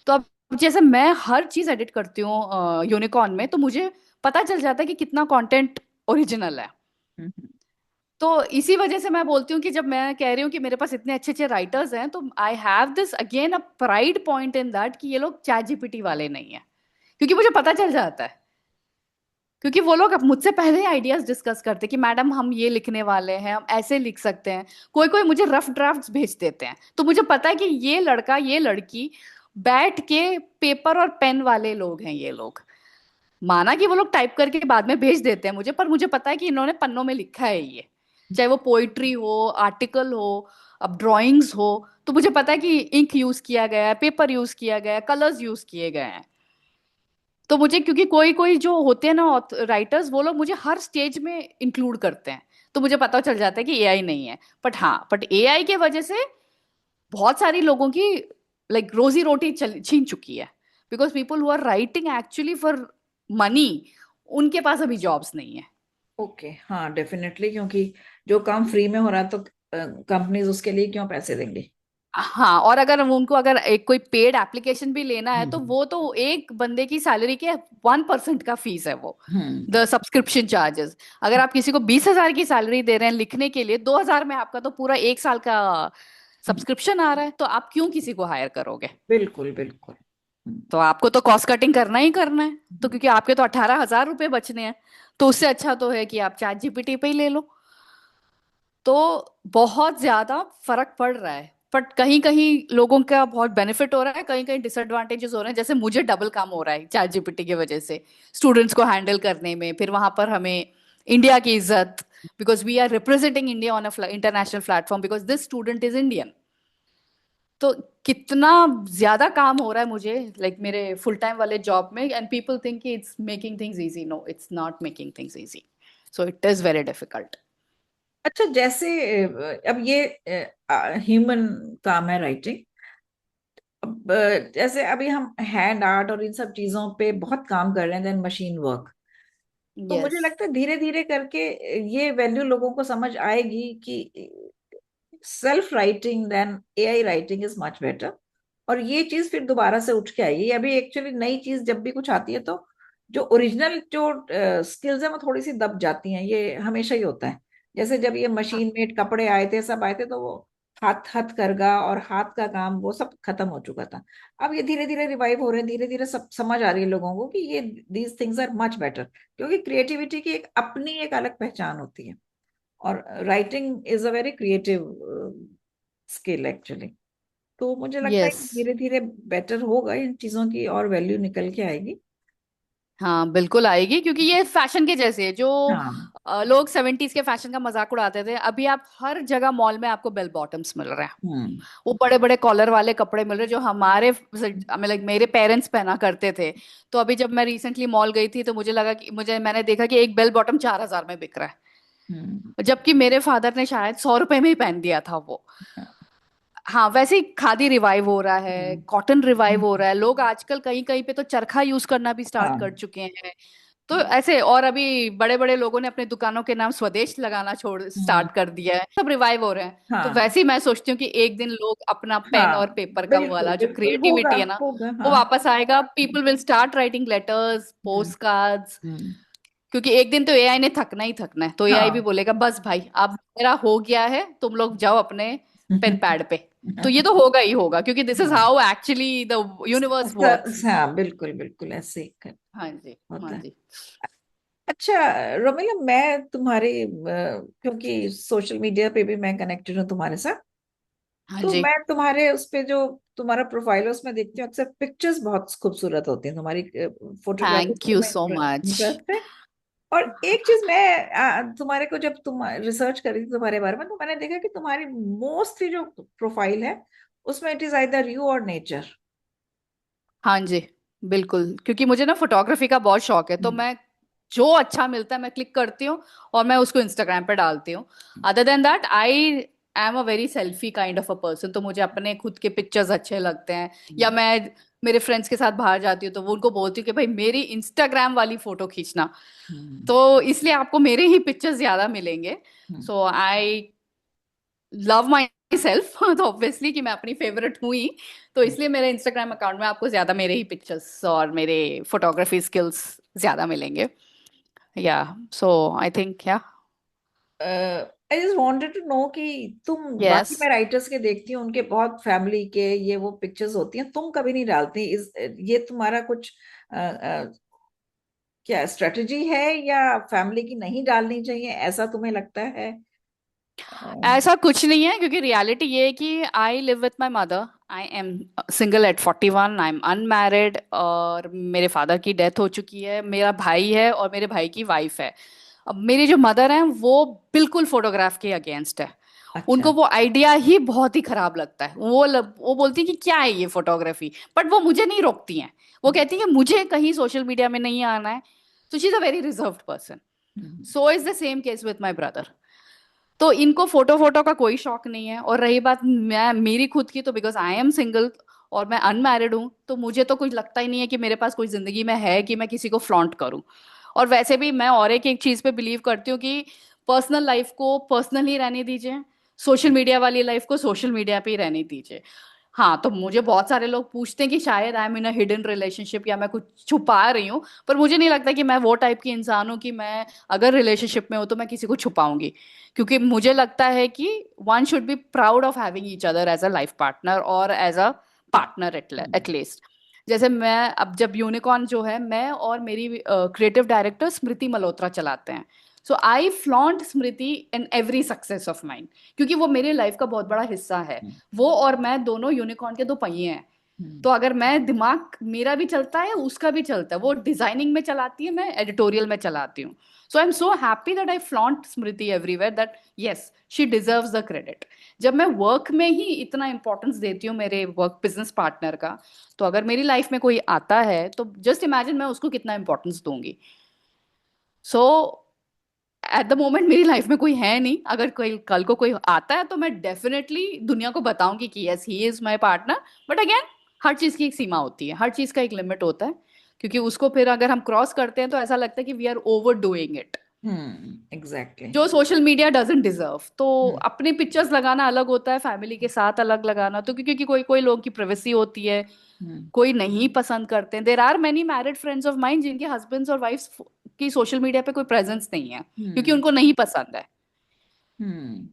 तो अब जैसे मैं हर चीज एडिट करती हूँ यूनिकॉर्न में, तो मुझे पता चल जाता है कि कितना कंटेंट ओरिजिनल है. हम्म. तो इसी वजह से मैं बोलती हूँ कि जब मैं कह रही हूँ कि मेरे पास इतने अच्छे अच्छे राइटर्स हैं, तो I have this again a pride point in that कि ये लोग चैट जीपीटी वाले नहीं है, क्योंकि मुझे पता चल जाता है. क्योंकि वो लोग अब मुझसे पहले ही आइडियाज डिस्कस करते हैं कि मैडम हम ये लिखने वाले हैं, हम ऐसे लिख सकते हैं. कोई कोई मुझे रफ ड्राफ्ट्स भेज देते हैं, तो मुझे पता है कि ये लड़का ये लड़की बैठ के पेपर और पेन वाले लोग हैं ये लोग. माना कि वो लोग टाइप करके बाद में भेज देते हैं मुझे, पर मुझे पता है कि इन्होंने पन्नों में लिखा है ये, चाहे वो पोइट्री हो, आर्टिकल हो, अब ड्राइंग्स हो. तो मुझे पता है कि इंक यूज किया गया है, पेपर यूज किया गया है, कलर्स यूज किए गए हैं. तो मुझे, क्योंकि कोई कोई जो होते हैं ना राइटर्स, वो लोग मुझे हर स्टेज में इंक्लूड करते हैं, तो मुझे पता चल जाता है कि एआई नहीं है. बट हाँ, बट एआई के वजह से बहुत सारी लोगों की लाइक रोजी रोटी छीन चुकी है, because people who are writing actually for money, उनके पास अभी जॉब्स नहीं है. ओके. हाँ, डेफिनेटली, क्योंकि जो काम फ्री में हो रहा है तो कंपनीज उसके लिए क्यों पैसे देंगे? हाँ, और अगर उनको अगर एक कोई पेड एप्लीकेशन भी लेना है, तो हम्म. वो तो एक बंदे की सैलरी के 1% का फीस है वो, हम्म. The subscription charges. अगर आप किसी को 20,000 की सैलरी दे रहे हैं लिखने के लिए, 2,000 में आपका तो पूरा 1 साल का सब्सक्रिप्शन आ रहा है, तो आप क्यों किसी को हायर करोगे? बिल्कुल बिल्कुल. हम्म. तो आपको तो कॉस्ट कटिंग करना ही करना है. तो क्योंकि आपके तो 18,000 रुपए बचने हैं, तो उससे अच्छा तो है कि आप चैट जीपीटी पे ही ले लो. तो बहुत ज्यादा फर्क पड़ रहा है, बट कहीं कहीं लोगों का बहुत बेनिफिट हो रहा है, कहीं कहीं डिसएडवांटेजेस हो रहे हैं. जैसे मुझे डबल काम हो रहा है चैट जीपीटी की वजह से, स्टूडेंट्स को हैंडल करने में, फिर वहां पर हमें इंडिया की इज्जत, because we are representing India on a international platform because this student is Indian. तो कितना ज्यादा काम हो रहा है मुझे, मेरे फुल टाइम वाले जॉब में, and people think it's making things easy. No, it's not making things easy. So it is very difficult. अच्छा, जैसे अब ये ह्यूमन काम है राइटिंग. अब जैसे अभी हम हैंड आर्ट और इन सब चीजों पे बहुत काम कर रहे हैं, देन मशीन वर्क. तो मुझे यस. लगता है धीरे धीरे करके ये वैल्यू लोगों को समझ आएगी कि self writing then AI writing is much better. और ये चीज फिर दोबारा से उठ के आएगी। अभी एक्चुअली नई चीज जब भी कुछ आती है तो जो ओरिजिनल जो स्किल्स है वो थोड़ी सी दब जाती हैं, ये हमेशा ही होता है। जैसे जब ये मशीन मेड कपड़े आए थे, सब आए थे, तो वो हाथ हाथ करगा और हाथ का काम वो सब खत्म हो चुका था। अब ये धीरे धीरे रिवाइव हो रहे हैं, धीरे धीरे सब समझ आ रही है लोगों को कि ये these things are much better, क्योंकि क्रिएटिविटी की एक अपनी एक अलग पहचान होती है। और writing is a very creative skill actually. तो मुझे लगता है यस। कि धीरे धीरे बेटर होगा, इन चीजों की और वैल्यू निकल के आएगी। हाँ बिल्कुल आएगी, क्योंकि ये फैशन के जैसे है जो हाँ। लोग 70s के फैशन का मजाक उड़ाते थे, अभी आप हर जगह मॉल में आपको बेल बॉटम्स मिल रहे हैं। हम्म। वो बड़े बड़े कॉलर वाले कपड़े मिल रहे हैं जो हमारे मतलब मेरे पेरेंट्स पहना करते थे। तो अभी जब मैं रिसेंटली मॉल गई थी तो मुझे लगा कि मैंने देखा कि एक बेल बॉटम 4,000 में बिक रहा हम्म। है, जबकि मेरे फादर ने शायद 100 रुपए में ही पहन दिया था वो। हाँ, वैसे ही खादी रिवाइव हो रहा है, हम्म। कॉटन रिवाइव हो रहा है, लोग आजकल कहीं कहीं पे तो चरखा यूज करना भी स्टार्ट कर हाँ। चुके हैं। तो ऐसे, और अभी बड़े बड़े लोगों ने अपने दुकानों के नाम स्वदेश लगाना छोड़ हम्म। स्टार्ट कर दिया है, सब रिवाइव हो रहे हैं। तो हाँ। वैसे ही मैं सोचती हूँ कि एक दिन लोग अपना पेन और हाँ। पेपर का बिल्कुल वाला जो बिल्कुल होगा, क्रिएटिविटी है ना, होगा। वो हाँ। वापस आएगा। People will start writing letters, hmm. Post cards. Hmm. क्योंकि एक दिन तो एआई ने थकना ही थकना है, तो एआई भी हाँ। बोलेगा बस भाई अब मेरा हो गया है, तुम लोग जाओ अपने पेन पैड पे। तो ये तो होगा ही होगा, क्योंकि दिस इज हाँ। How actually the universe works. हाँ बिल्कुल बिल्कुल ऐसे ही हाँ जी। हाँ होता है। जी। अच्छा रोमिला, मैं तुम्हारी क्योंकि सोशल मीडिया पे भी मैं कनेक्टेड हूँ तुम्हारे साथ, हाँ तो जी। मैं तुम्हारे उस पे जो तुम्हारा प्रोफाइल है उसमें देखती हूँ, अक्सर पिक्चर्स बहुत खूबसूरत होती हैं तुम्हारी। फोटोग्राफी थैंक यू में सो मच। इंटरेस्ट है। और एक चीज मैं तुम्हारे को जब तुम रिसर्च करी थी तुम्हारे बारे में, तो मैंने देखा कि तुम्हारी मोस्टली जो प्रोफाइल है उसमें इट इज आइदर यू और नेचर। हाँ जी, बिल्कुल, क्योंकि मुझे ना फोटोग्राफी का बहुत शौक है, तो मैं जो अच्छा मिलता है मैं क्लिक करती हूँ और मैं उसको इंस्टाग्राम पे डालती हूँ। Other than that I am a very selfie kind of a person, तो मुझे अपने खुद के पिक्चर्स अच्छे लगते हैं। या मैं मेरे फ्रेंड्स के साथ बाहर जाती हूँ तो वो उनको बोलती हूँ कि भाई मेरी इंस्टाग्राम वाली फोटो खींचना। तो इसलिए आपको मेरे ही पिक्चर्स ज्यादा मिलेंगे। सो आई लव माई सेल्फ तो ऑब्वियसली कि मैं अपनी फेवरेट हूँ ही। तो इसलिए मेरे इंस्टाग्राम अकाउंट में आपको ज्यादा मेरे ही पिक्चर्स और मेरे फोटोग्राफी स्किल्स ज्यादा मिलेंगे। या सो आई थिंक या I just wanted to know कि तुम, यस। बाकी मैं राइटर्स के देखती हूँ उनके बहुत फैमिली के ये वो पिक्चर्स होती हैं, तुम कभी नहीं डालती। इस ये तुम्हारा कुछ क्या स्ट्रेटजी है, या फैमिली की नहीं डालनी चाहिए ऐसा तुम्हें लगता है? ऐसा कुछ नहीं है, क्योंकि रियलिटी ये है कि I live with my mother. I am single at 41, I am unmarried, और मेरे फादर की डेथ हो चुकी है। मेरा भाई है और मेरे भाई की वाइफ है। अब मेरी जो मदर है वो बिल्कुल फोटोग्राफ के अगेंस्ट है। अच्छा। उनको वो आइडिया ही बहुत ही खराब लगता है। वो बोलती है कि क्या है ये फोटोग्राफी, बट वो मुझे नहीं रोकती हैं। वो कहती है कि मुझे कहीं सोशल मीडिया में नहीं आना है। तो she is a very reserved person. So is the same case with my brother. तो इनको फोटो फोटो का कोई शौक नहीं है। और रही बात मैं मेरी खुद की, तो बिकॉज आई एम सिंगल और मैं अनमैरिड हूँ, तो मुझे तो कुछ लगता ही नहीं है कि मेरे पास कोई जिंदगी में है कि मैं किसी को फ्लॉन्ट करूँ। और वैसे भी मैं और एक चीज पे बिलीव करती हूँ कि पर्सनल लाइफ को पर्सनल ही रहने दीजिए, सोशल मीडिया वाली लाइफ को सोशल मीडिया पे ही रहने दीजिए। हाँ, तो मुझे बहुत सारे लोग पूछते हैं कि शायद I am in a hidden relationship या मैं कुछ छुपा रही हूँ, पर मुझे नहीं लगता कि मैं वो टाइप की इंसान हूँ कि मैं अगर रिलेशनशिप में हूँ तो मैं किसी को छुपाऊंगी। क्योंकि मुझे लगता है कि one should be proud of having each other as a life partner और एज अ पार्टनर एटलीस्ट। जैसे मैं अब जब यूनिकॉर्न जो है, मैं और मेरी क्रिएटिव डायरेक्टर स्मृति मल्होत्रा चलाते हैं। So I flaunt Smriti in every success of mind, क्योंकि वो मेरे लाइफ का बहुत बड़ा हिस्सा है। वो और मैं दोनों यूनिकॉर्न के दो पहिए हैं। तो अगर मैं दिमाग मेरा भी चलता है उसका भी चलता है, वो डिजाइनिंग में चलाती है, मैं एडिटोरियल में चलाती हूँ। So I am so happy that I flaunt Smriti everywhere, that yes she deserves the credit. जब मैं वर्क में ही इतना इंपॉर्टेंस देती हूँ मेरे वर्क बिजनेस पार्टनर का, तो अगर मेरी लाइफ में कोई आता है तो जस्ट इमेजिन मैं उसको कितना इंपॉर्टेंस दूंगी। सो एट द मोमेंट मेरी लाइफ में कोई है नहीं, अगर कोई कल को कोई आता है तो मैं डेफिनेटली दुनिया को बताऊंगी कि yes he is my partner. But again, हर चीज की एक सीमा होती है, हर चीज का एक लिमिट होता है। क्योंकि उसको फिर अगर हम क्रॉस करते हैं तो ऐसा लगता है कि we are over doing it. Exactly. जो सोशल मीडिया डजंट डिजर्व। तो हम्म अपनी पिक्चर्स लगाना अलग होता है, फैमिली के साथ अलग लगाना, तो क्योंकि कोई कोई लोगों की प्राइवेसी होती है, हम्म कोई नहीं पसंद करते हैं। There are many married friends of mine जिनके हस्बैंड्स और वाइफ्स की सोशल मीडिया पे कोई प्रेजेंस नहीं है क्योंकि हम्म उनको नहीं पसंद है। Hmm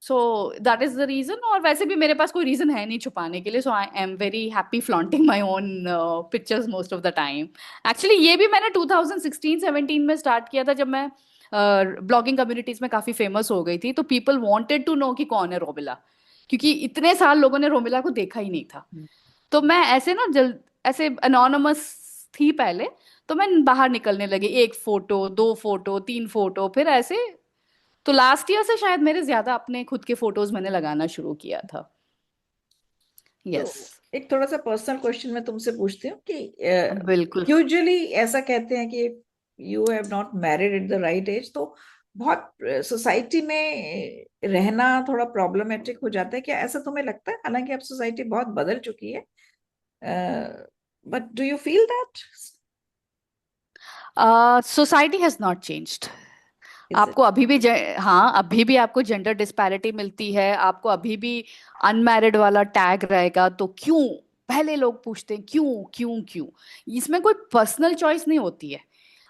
so that is the reason. और वैसे भी मेरे पास कोई रीजन है नहीं छुपाने के लिए, so I am very happy flaunting my own pictures most of the time. Actually ये भी मैंने 2016-17 में स्टार्ट किया था, जब मैं ब्लॉगिंग कम्युनिटीज में काफी फेमस हो गई थी, तो पीपल वांटेड टू नो कि कौन है रोमिला, क्योंकि इतने साल लोगों ने रोमिला को देखा ही नहीं था। हम्म। तो मैं ऐसे ना जल्द ऐसे अनोनमस थी पहले, तो मैं बाहर निकलने लगी, एक फोटो, दो फोटो, तीन फोटो, फिर ऐसे। तो लास्ट ईयर से शायद मेरे ज्यादा अपने खुद के फोटोज मैंने लगाना शुरू किया था। यस। तो एक थोड़ा सा पर्सनल क्वेश्चन मैं तुमसे पूछती हूँ कि बिल्कुल। यूजुअली ऐसा कहते हैं कि you have not married at the right age, तो बहुत सोसाइटी में रहना थोड़ा प्रॉब्लमेटिक हो जाता है, क्या ऐसा तुम्हें लगता है? हालांकि अब सोसाइटी बहुत बदल चुकी है, but do you feel that? Society has not changed. Is it? आपको अभी भी हाँ, अभी भी आपको जेंडर डिस्पैरिटी मिलती है, आपको अभी भी अनमैरिड वाला टैग रहेगा। तो क्यों? पहले लोग पूछते हैं क्यों क्यों क्यों। इसमें कोई पर्सनल चॉइस नहीं होती है।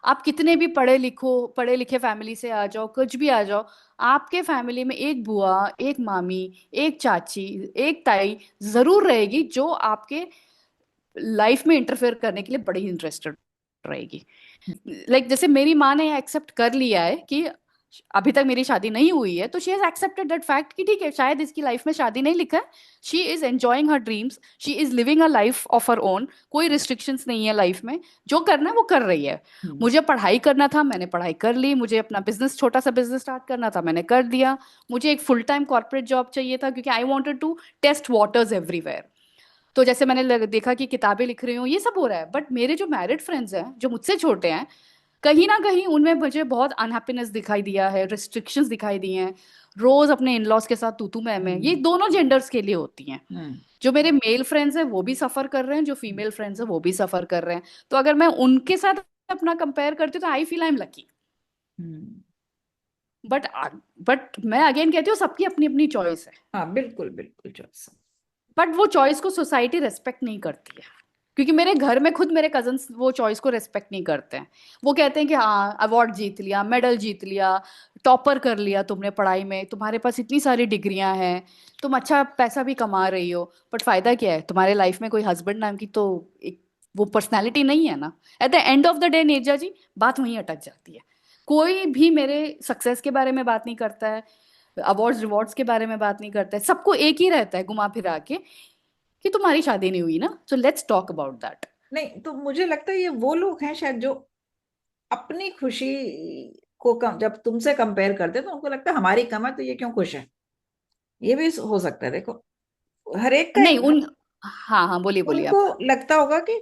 आप कितने भी पढ़े लिखे फैमिली से आ जाओ, कुछ भी आ जाओ, आपके फैमिली में एक बुआ, एक मामी, एक चाची, एक ताई जरूर रहेगी जो आपके लाइफ में इंटरफेयर करने के लिए बड़ी इंटरेस्टेड रहेगी। जैसे मेरी माँ ने एक्सेप्ट कर लिया है कि अभी तक मेरी शादी नहीं हुई है, तो she has accepted that fact कि ठीक है, शायद इसकी लाइफ में शादी नहीं लिखा है। She is enjoying her dreams, she is living a life of her own. कोई रिस्ट्रिक्शंस नहीं है लाइफ में, जो करना है वो कर रही है। मुझे पढ़ाई करना था, मैंने पढ़ाई कर ली। मुझे अपना बिजनेस, छोटा सा बिजनेस स्टार्ट करना था, मैंने कर दिया। मुझे एक फुल टाइम कॉर्पोरेट जॉब चाहिए था क्योंकि I wanted to test waters everywhere. तो जैसे मैंने देखा कि किताबें लिख रही हूँ, ये सब हो रहा है, बट मेरे जो मैरिड फ्रेंड्स हैं जो मुझसे छोटे हैं, कहीं ना कहीं उनमें मुझे बहुत अनहैप्पीनेस दिखाई दिया है, रिस्ट्रिक्शंस दिखाई दिए हैं। रोज अपने इन लॉज के साथ तू तू मैं, ये दोनों जेंडर्स के लिए होती हैं। जो मेरे मेल फ्रेंड्स हैं वो भी सफर कर रहे हैं, जो फीमेल फ्रेंड्स हैं वो भी सफर कर रहे हैं। तो अगर मैं उनके साथ अपना कंपेयर करती हूँ तो I feel I am lucky. But but मैं अगेन कहती हूँ, सबकी अपनी अपनी चॉइस है। हाँ, बिल्कुल बिल्कुल चॉइस। बट वो चॉइस को सोसाइटी रेस्पेक्ट नहीं करती है, क्योंकि मेरे घर में खुद मेरे कजन्स वो चॉइस को रेस्पेक्ट नहीं करते हैं। वो कहते हैं कि हाँ, अवार्ड जीत लिया, मेडल जीत लिया, टॉपर कर लिया तुमने पढ़ाई में, तुम्हारे पास इतनी सारी डिग्रियां हैं, तुम अच्छा पैसा भी कमा रही हो, बट फायदा क्या है? तुम्हारे लाइफ में कोई हस्बैंड नाम की तो एक वो पर्सनैलिटी नहीं है ना। At the end of the day Neja ji, बात वहीं अटक जाती है। कोई भी मेरे सक्सेस के बारे में बात नहीं करता है, अवार्ड्स रिवॉर्ड्स के बारे में बात नहीं करता है। सबको एक ही रहता है घुमा फिरा के, कि तुम्हारी शादी नहीं हुई ना, so let's talk about that. नहीं, तो मुझे लगता है ये वो लोग हैं शायद जो अपनी खुशी को कम, जब तुमसे कंपेयर करते हैं तो उनको लगता है हमारी कम है तो ये क्यों खुश है। ये भी हो सकता है, देखो, हर एक का नहीं एक। उन हाँ हाँ, बोलिए बोलिए उनको आप। लगता होगा कि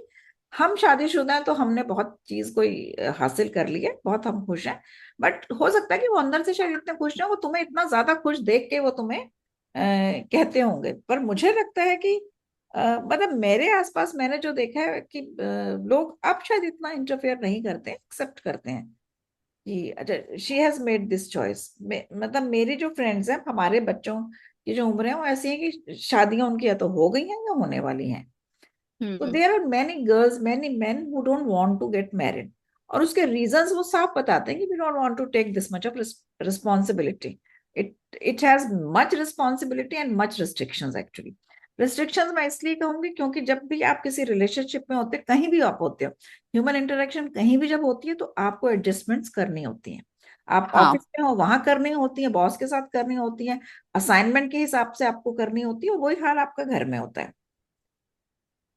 हम शादीशुदा हैं तो हमने बहुत चीज कोई हासिल कर ली है, बहुत हम खुश हैं। बट हो सकता है कि वो अंदर से शायद इतने खुश ना, वो तुम्हें इतना ज्यादा खुश देख के वो तुम्हें कहते होंगे। पर मुझे लगता है कि मतलब मेरे आसपास मैंने जो देखा है कि लोग अब शायद इतना इंटरफेयर नहीं करते, एक्सेप्ट करते हैं कि अच्छा, she has made this choice. मतलब मेरी जो फ्रेंड्स हैं, हमारे बच्चों की जो उम्र है वो ऐसी है कि शादियां उनकी या तो हो गई हैं या होने वाली हैं। तो hmm. There are many girls, many men who don't want to get married, और उसके रीजंस वो साफ बताते हैं कि we don't want to take this much of responsibility. It it has much responsibility and much restrictions actually. Restrictions मैं इसलिए कहूंगी क्योंकि जब भी आप किसी रिलेशनशिप में होते, कहीं भी आप होते हो, ह्यूमन इंटरेक्शन कहीं भी जब होती है तो आपको एडजस्टमेंट्स करनी होती हैं। आप हाँ ऑफिस में हो, वहां करनी होती है, बॉस के साथ करनी होती है, असाइनमेंट के हिसाब से आपको करनी होती है, और वही हाल आपका घर में होता है।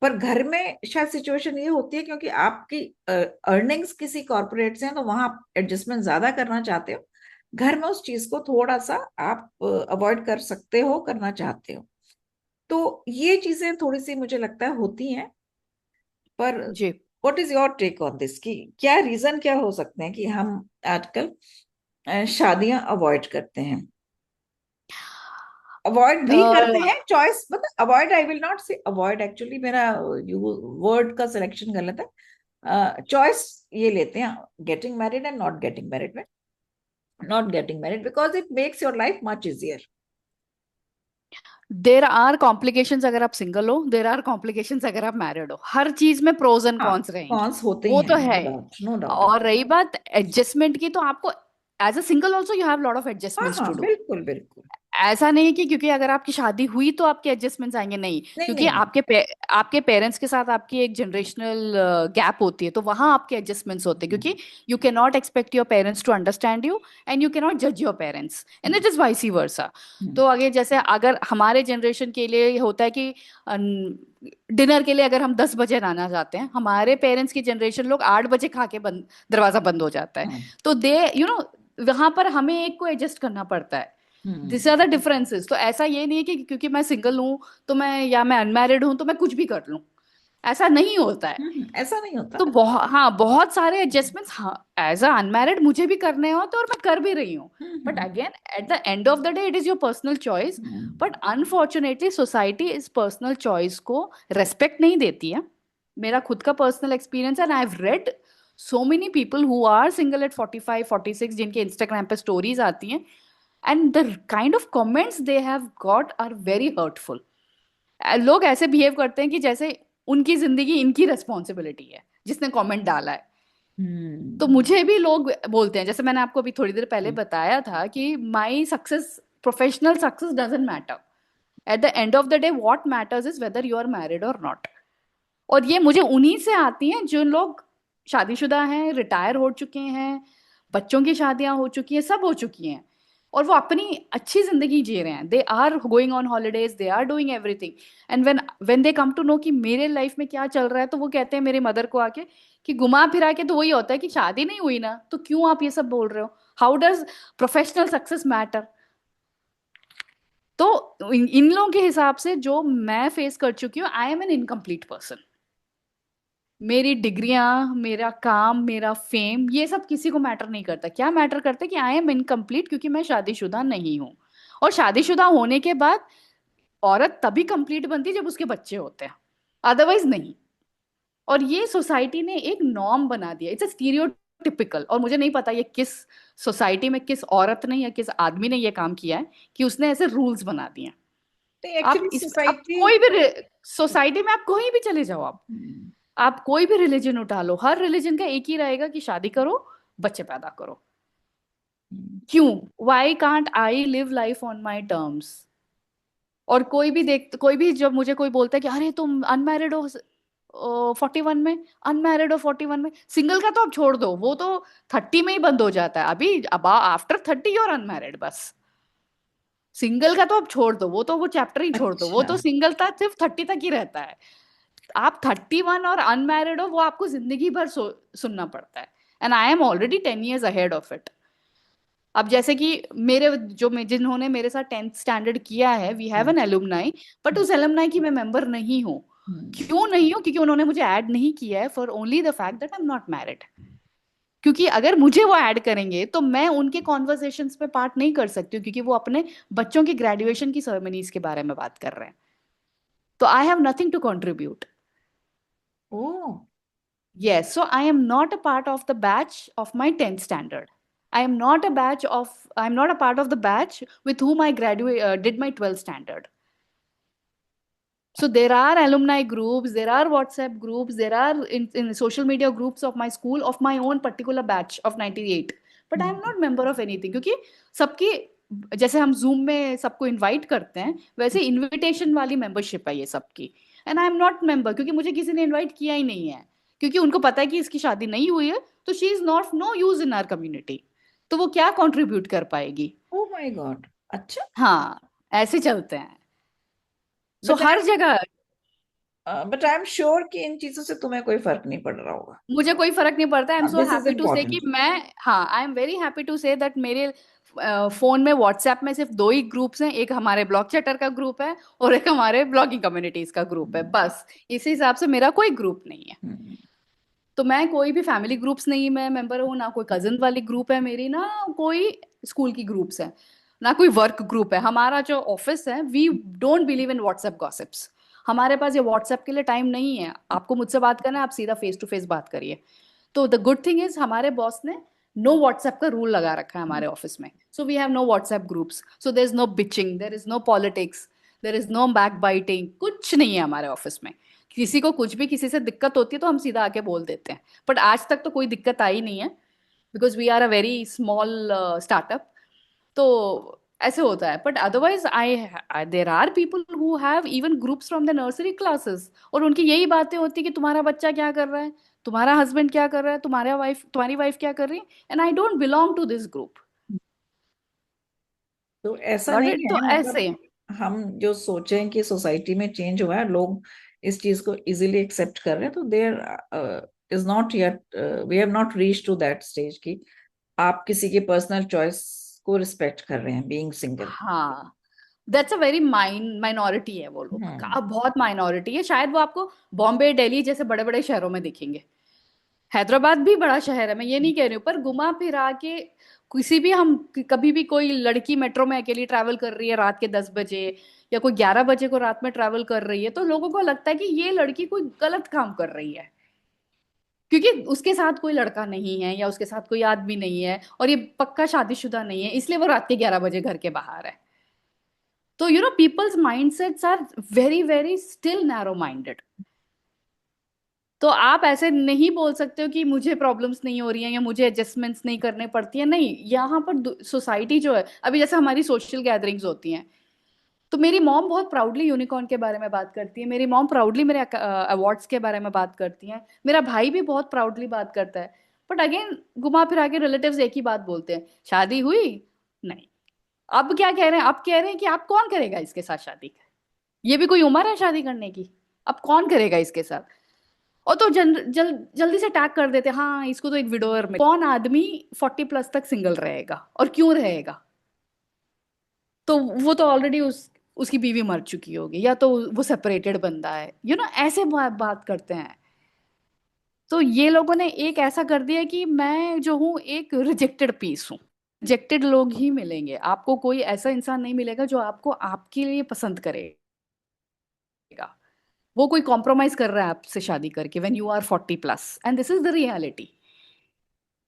पर घर में शायद सिचुएशन ये होती है क्योंकि आपकी अर्निंग्स किसी कॉर्पोरेट से हैं तो वहां आप एडजस्टमेंट ज्यादा करना चाहते हो। घर में उस चीज को थोड़ा सा आप अवॉइड कर सकते हो, करना चाहते हो। तो ये चीजें थोड़ी सी मुझे लगता है होती हैं। पर जी। What is your take on this, कि क्या रीजन क्या हो सकते हैं कि हम आजकल शादियां अवॉइड करते हैं? अवॉइड भी करते हैं, चॉइस मतलब avoid, I will not say avoid, actually मेरा वर्ड का सिलेक्शन गलत है। चॉइस ये लेते हैं getting married and not getting married में, not getting married because it makes your life much easier. There are complications अगर आप सिंगल हो, देर आर कॉम्प्लिकेशंस अगर आप मैरिड हो, हर चीज में प्रोज एंड हाँ, कॉन्स रहेंगे। कॉन्स होते ही वो हैं, तो नो है। Doubt, no doubt. और रही बात एडजस्टमेंट की, तो आपको as a single also you have lot of हाँ एडजस्टमेंट्स हाँ, टू डू। बिल्कुल बिल्कुल। ऐसा नहीं कि क्योंकि अगर आपकी शादी हुई तो आपके एडजस्टमेंट्स आएंगे, नहीं। नहीं क्योंकि नहीं नहीं। आपके पेरेंट्स के साथ आपकी एक जनरेशनल गैप होती है, तो वहां आपके एडजस्टमेंट्स होते हैं, क्योंकि you can not expect your parents to understand you, and you can not जज your parents, and it is vice versa. Hmm, तो आगे जैसे अगर हमारे जनरेशन के लिए ये होता है कि डिनर के लिए अगर हम 10 बजे आना चाहते हैं, हमारे पेरेंट्स की जनरेशन लोग 8 बजे खा के बंद, दरवाजा बंद हो जाता है। हाँ, तो दे यू नो वहां पर हमें एक को एडजस्ट करना पड़ता है। This are the hmm differences. तो ऐसा ये नहीं है कि क्योंकि मैं सिंगल हूं तो मैं, या मैं अनमैरिड हूं तो मैं कुछ भी कर लूं, ऐसा नहीं होता है। ऐसा नहीं होता। तो बहुत, हाँ, बहुत सारे एडजस्टमेंट्स, हाँ, एज अ अनमैरिड मुझे भी करने होते, और मैं कर भी रही हूँ। But hmm again at the end of the day it is your personal choice. Hmm but unfortunately society इस पर्सनल चॉइस को रेस्पेक्ट नहीं देती है। मेरा खुद का पर्सनल एक्सपीरियंस है, and I have read so many people who are single at 45 46, जिनके इंस्टाग्राम पे स्टोरीज आती हैं, and the kind of comments they have got are very hurtful. लोग ऐसे बिहेव करते हैं कि जैसे उनकी जिंदगी इनकी रेस्पॉन्सिबिलिटी है, जिसने कमेंट डाला है। तो हम्म मुझे भी लोग बोलते हैं, जैसे मैंने आपको अभी थोड़ी देर पहले बताया था, कि my success, professional success doesn't matter. At the end of the day what matters is whether you are married or not. और ये मुझे उन्हीं से आती हैं जो लोग शादीशुदा हैं, रिटायर हो चुके हैं, बच्चों की शादियां हो चुकी हैं, सब हो चुकी हैं, और वो अपनी अच्छी जिंदगी जी रहे हैं। They are going on holidays, they are doing everything. And when when they come to know कि मेरे लाइफ में क्या चल रहा है, तो वो कहते हैं मेरे मदर को आके, कि घुमा फिरा के तो वही होता है कि शादी नहीं हुई ना, तो क्यों आप ये सब बोल रहे हो? How does professional success matter? तो इन लोगों के हिसाब से जो मैं फेस कर चुकी हूँ, I am N incomplete person. मेरी डिग्रियां, मेरा काम, मेरा फेम, ये सब किसी को मैटर नहीं करता। क्या मैटर करता है कि आई एम इनकम्प्लीट, क्योंकि मैं शादीशुदा नहीं हूँ। और शादीशुदा होने के बाद औरत तभी कंप्लीट बनती है जब उसके बच्चे होते हैं, अदरवाइज नहीं। और ये सोसाइटी ने एक नॉर्म बना दिया, इट्स अ स्टीरियोटिपिकल। और मुझे नहीं पता ये किस सोसाइटी में किस औरत ने या किस आदमी ने ये काम किया है, कि उसने ऐसे रूल्स बना दिए हैं। तो एक्चुअली आप सोसाइटी। कोई भी सोसाइटी में आप कहीं भी चले जाओ, आप कोई भी रिलीजन उठा लो, हर रिलीजन का एक ही रहेगा कि शादी करो, बच्चे पैदा करो। क्यों? Why can't I live life on my terms? और कोई भी जब मुझे कोई बोलता है कि अरे तुम अनमैरिड हो 41 में, अनमैरिड हो 41 में, सिंगल का तो अब छोड़ दो, वो तो 30 में ही बंद हो जाता है। अभी अब आफ्टर 30 और अनमैरिड बस। सिंगल का तो अब छोड़ दो, वो चैप्टर ही छोड़ दो, वो अच्छा। तो सिंगल था सिर्फ 30 तक ही रहता है। आप 31 और अनमैरिड हो, वो आपको जिंदगी भर सुनना पड़ता है। And I am already 10 years ahead of it. अब जैसे कि जिन्होंने मेरे साथ 10th स्टैंडर्ड किया है, we have an alumni, but उस एलुमनाई की मैं मेंबर नहीं हूँ। क्यों नहीं हूँ? क्योंकि उन्होंने मुझे ऐड नहीं किया है, for only the fact that I am not married. क्योंकि अगर मुझे वो ऐड करेंगे तो मैं उनके कॉन्वर्सेशंस में पार्ट नहीं कर सकती हूँ, क्योंकि वो अपने बच्चों की ग्रेजुएशन की सेरेमनीज के बारे में बात कर रहे हैं। तो I have nothing to contribute. Oh. Yes, so I am not a part of the batch of my 10th standard. I am not a part of the batch with whom I did my 12th standard. So there are alumni groups, there are WhatsApp groups, there are in social media groups of my school, of my own particular batch of 98. But I am not member of anything, क्योंकि सबकी, जैसे हम zoom में सबको invite करते हैं, वैसे invitation वाली मेंबरशिप है ये सबकी। And I am not member, क्योंकि मुझे किसी ने इनवाइट किया ही नहीं है, क्योंकि उनको पता है कि इसकी शादी नहीं हुई है, तो she is not no use in our community. तो वो क्या कंट्रीब्यूट कर पाएगी? Oh my god. अच्छा। हाँ, ऐसे चलते हैं। सो बट हर जगह बट आई एम श्योर कि इन चीजों से तुम्हें कोई फर्क नहीं पड़ रहा होगा। मुझे कोई फर्क नहीं पड़ता। I am so this is happy to say कि इम्पोर्टेंट। मैं, हाँ, I am very happy to say that मेरे फोन में व्हाट्सएप में सिर्फ दो ही ग्रुप्स हैं, एक हमारे ब्लॉग चैटर का ग्रुप है और एक हमारे ब्लॉगिंग कम्युनिटीज का ग्रुप है, बस। इसी हिसाब से मेरा कोई ग्रुप नहीं है। तो मैं कोई भी फैमिली ग्रुप्स नहीं मैं मेंबर हूँ, ना कोई कजन वाली ग्रुप है मेरी, ना कोई स्कूल की ग्रुप्स है, ना कोई वर्क ग्रुप है। हमारा जो ऑफिस है, we don't believe in WhatsApp gossips. हमारे पास ये व्हाट्सएप के लिए टाइम नहीं है, आपको मुझसे बात करना है, आप सीधा फेस टू फेस बात करिए। तो द गुड थिंग इज हमारे बॉस ने नो व्हाट्सएप का रूल लगा रखा है हमारे ऑफिस में। So we have no WhatsApp groups, so there is no bitching, there is no politics, there is no backbiting, कुछ नहीं है हमारे ऑफिस में। किसी को कुछ भी किसी से दिक्कत होती है तो हम सीधा आके बोल देते हैं, बट आज तक तो कोई दिक्कत आई नहीं है, because we are a very small startup. तो ऐसे होता है, but otherwise I there are people who have even groups from the nursery classes, और उनकी यही बातें होती है कि तुम्हारा बच्चा क्या कर रहा है, तुम्हारा हस्बैंड क्या कर रहा है, तुम्हारी वाइफ क्या कर रही है, and I don't belong to this group. तो ऐसा गॉट नहीं इट? है, तो मतलब ऐसे। हम जो सोचें कि सोसाइटी में चेंज हुआ है, लोग इस चीज को इजीली एक्सेप्ट कर रहे हैं, तो there is not yet, we have not reach to that stage कि आप किसी की पर्सनल चॉइस को रिस्पेक्ट कर रहे हैं, बीइंग सिंगल। हाँ, दैट्स अ वेरी माइनॉरिटी है वो लोग बहुत माइनॉरिटी है। शायद वो आपको बॉम्बे दिल्ली जैसे बड़े बड़े शहरों में दिखेंगे, हैदराबाद भी बड़ा शहर है, मैं ये नहीं कह रही हूँ, पर घुमा फिरा के किसी भी हम कभी भी कोई लड़की मेट्रो में अकेली ट्रैवल कर रही है रात के 10 बजे, या कोई 11 बजे को रात में ट्रैवल कर रही है, तो लोगों को लगता है कि ये लड़की कोई गलत काम कर रही है, क्योंकि उसके साथ कोई लड़का नहीं है या उसके साथ कोई आदमी नहीं है और ये पक्का शादीशुदा नहीं है, इसलिए वो रात के 11 बजे घर के बाहर है। तो people's mindsets are very very still narrow minded. तो आप ऐसे नहीं बोल सकते हो कि मुझे प्रॉब्लम्स नहीं हो रही हैं या मुझे एडजस्टमेंट्स नहीं करने पड़ती है, नहीं, यहाँ पर सोसाइटी जो है, अभी जैसे हमारी सोशल गैदरिंग्स होती हैं, तो मेरी मॉम बहुत प्राउडली यूनिकॉर्न के बारे में बात करती है, मेरी मॉम प्राउडली मेरे अवार्ड्स के बारे में बात करती हैं, मेरा भाई भी बहुत प्राउडली बात करता है। बट अगेन घुमा फिरा के रिलेटिव्स एक ही बात बोलते हैं, शादी हुई? नहीं। अब क्या कह रहे हैं, अब कह रहे हैं कि आप कौन करेगा इसके साथ शादी, ये भी कोई उम्र है शादी करने की, अब कौन करेगा इसके साथ। और तो जल्दी से टैग कर देते हैं, हाँ इसको तो एक विडोअर में, कौन आदमी 40+ तक सिंगल रहेगा और क्यों रहेगा? तो वो तो ऑलरेडी उसकी बीवी मर चुकी होगी, या तो वो सेपरेटेड बंदा है, ऐसे बात करते हैं। तो ये लोगों ने एक ऐसा कर दिया कि मैं जो हूँ एक रिजेक्टेड पीस हूँ, रिजेक्टेड लोग ही मिलेंगे आपको, कोई ऐसा इंसान नहीं मिलेगा जो आपको आपके लिए पसंद करेगा। वो कोई कॉम्प्रोमाइज कर रहा है आपसे शादी करके when you are 40+, and this is the reality.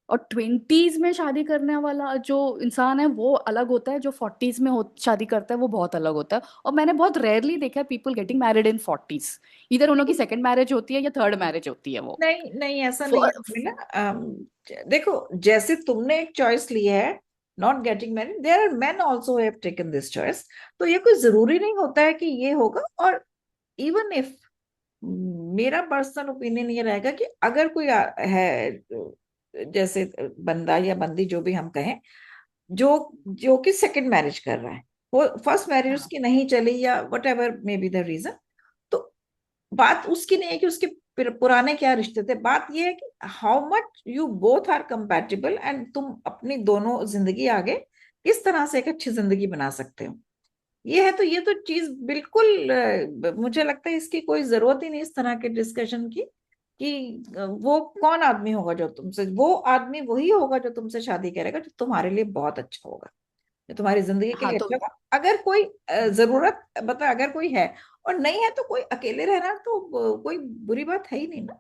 और 20s में शादी करने वाला जो इंसान है वो अलग होता है, जो 40s में शादी करता है वो बहुत अलग होता है। और मैंने बहुत रेयरली देखा है people getting married in 40s, इधर उन लोग की सेकंड मैरिज होती है या थर्ड मैरिज होती है वो। नहीं नहीं, ऐसा नहीं है फ- उर्मिला। देखो, जैसे तुमने एक चॉइस ली है, not getting married, there are men also have taken this choice. तो ये कोई जरूरी नहीं होता है कि ये होगा। और इवन इफ, मेरा पर्सनल ओपिनियन ये रहेगा कि अगर कोई है, जैसे बंदा या बंदी जो भी हम कहें, जो जो कि सेकंड मैरिज कर रहा है, वो फर्स्ट मैरिज हाँ, उसकी नहीं चली या whatever may be the reason, तो बात उसकी नहीं है कि उसके पुराने क्या रिश्ते थे। बात ये है कि how much you both are compatible, and तुम अपनी दोनों जिंदगी आगे किस तरह से एक अच्छी जिंदगी बना सकते हो। ये है, तो ये तो चीज बिल्कुल मुझे लगता है इसकी कोई जरूरत ही नहीं इस तरह के डिस्कशन की, कि वो कौन आदमी होगा जो तुमसे, वो आदमी वही होगा जो तुमसे शादी करेगा जो तुम्हारे लिए बहुत अच्छा होगा, जो तुम्हारी जिंदगी के हाँ, लिए तो अच्छा होगा। अगर कोई जरूरत, मतलब अगर कोई है और नहीं है, तो कोई अकेले रहना तो कोई बुरी बात है ही नहीं ना।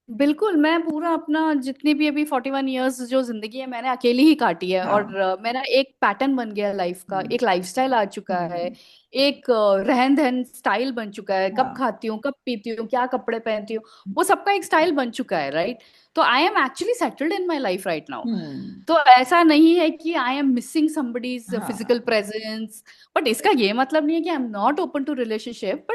बिल्कुल, मैं पूरा अपना जितनी भी अभी 41 ईयर्स जो जिंदगी है मैंने अकेली ही काटी है, और हाँ। मेरा एक पैटर्न बन गया लाइफ का, हम्म। एक लाइफस्टाइल आ चुका है, हम्म। एक रहन सहन स्टाइल बन चुका है, कब हाँ। खाती हूँ कब पीती हूँ क्या कपड़े पहनती हूँ, वो सबका एक स्टाइल बन चुका है, राइट? तो I am actually settled in my life right now. Hmm. तो ऐसा नहीं है कि I am missing somebody's physical हाँ। प्रेजेंस, बट इसका ये मतलब नहीं है कि I am not open to relationship,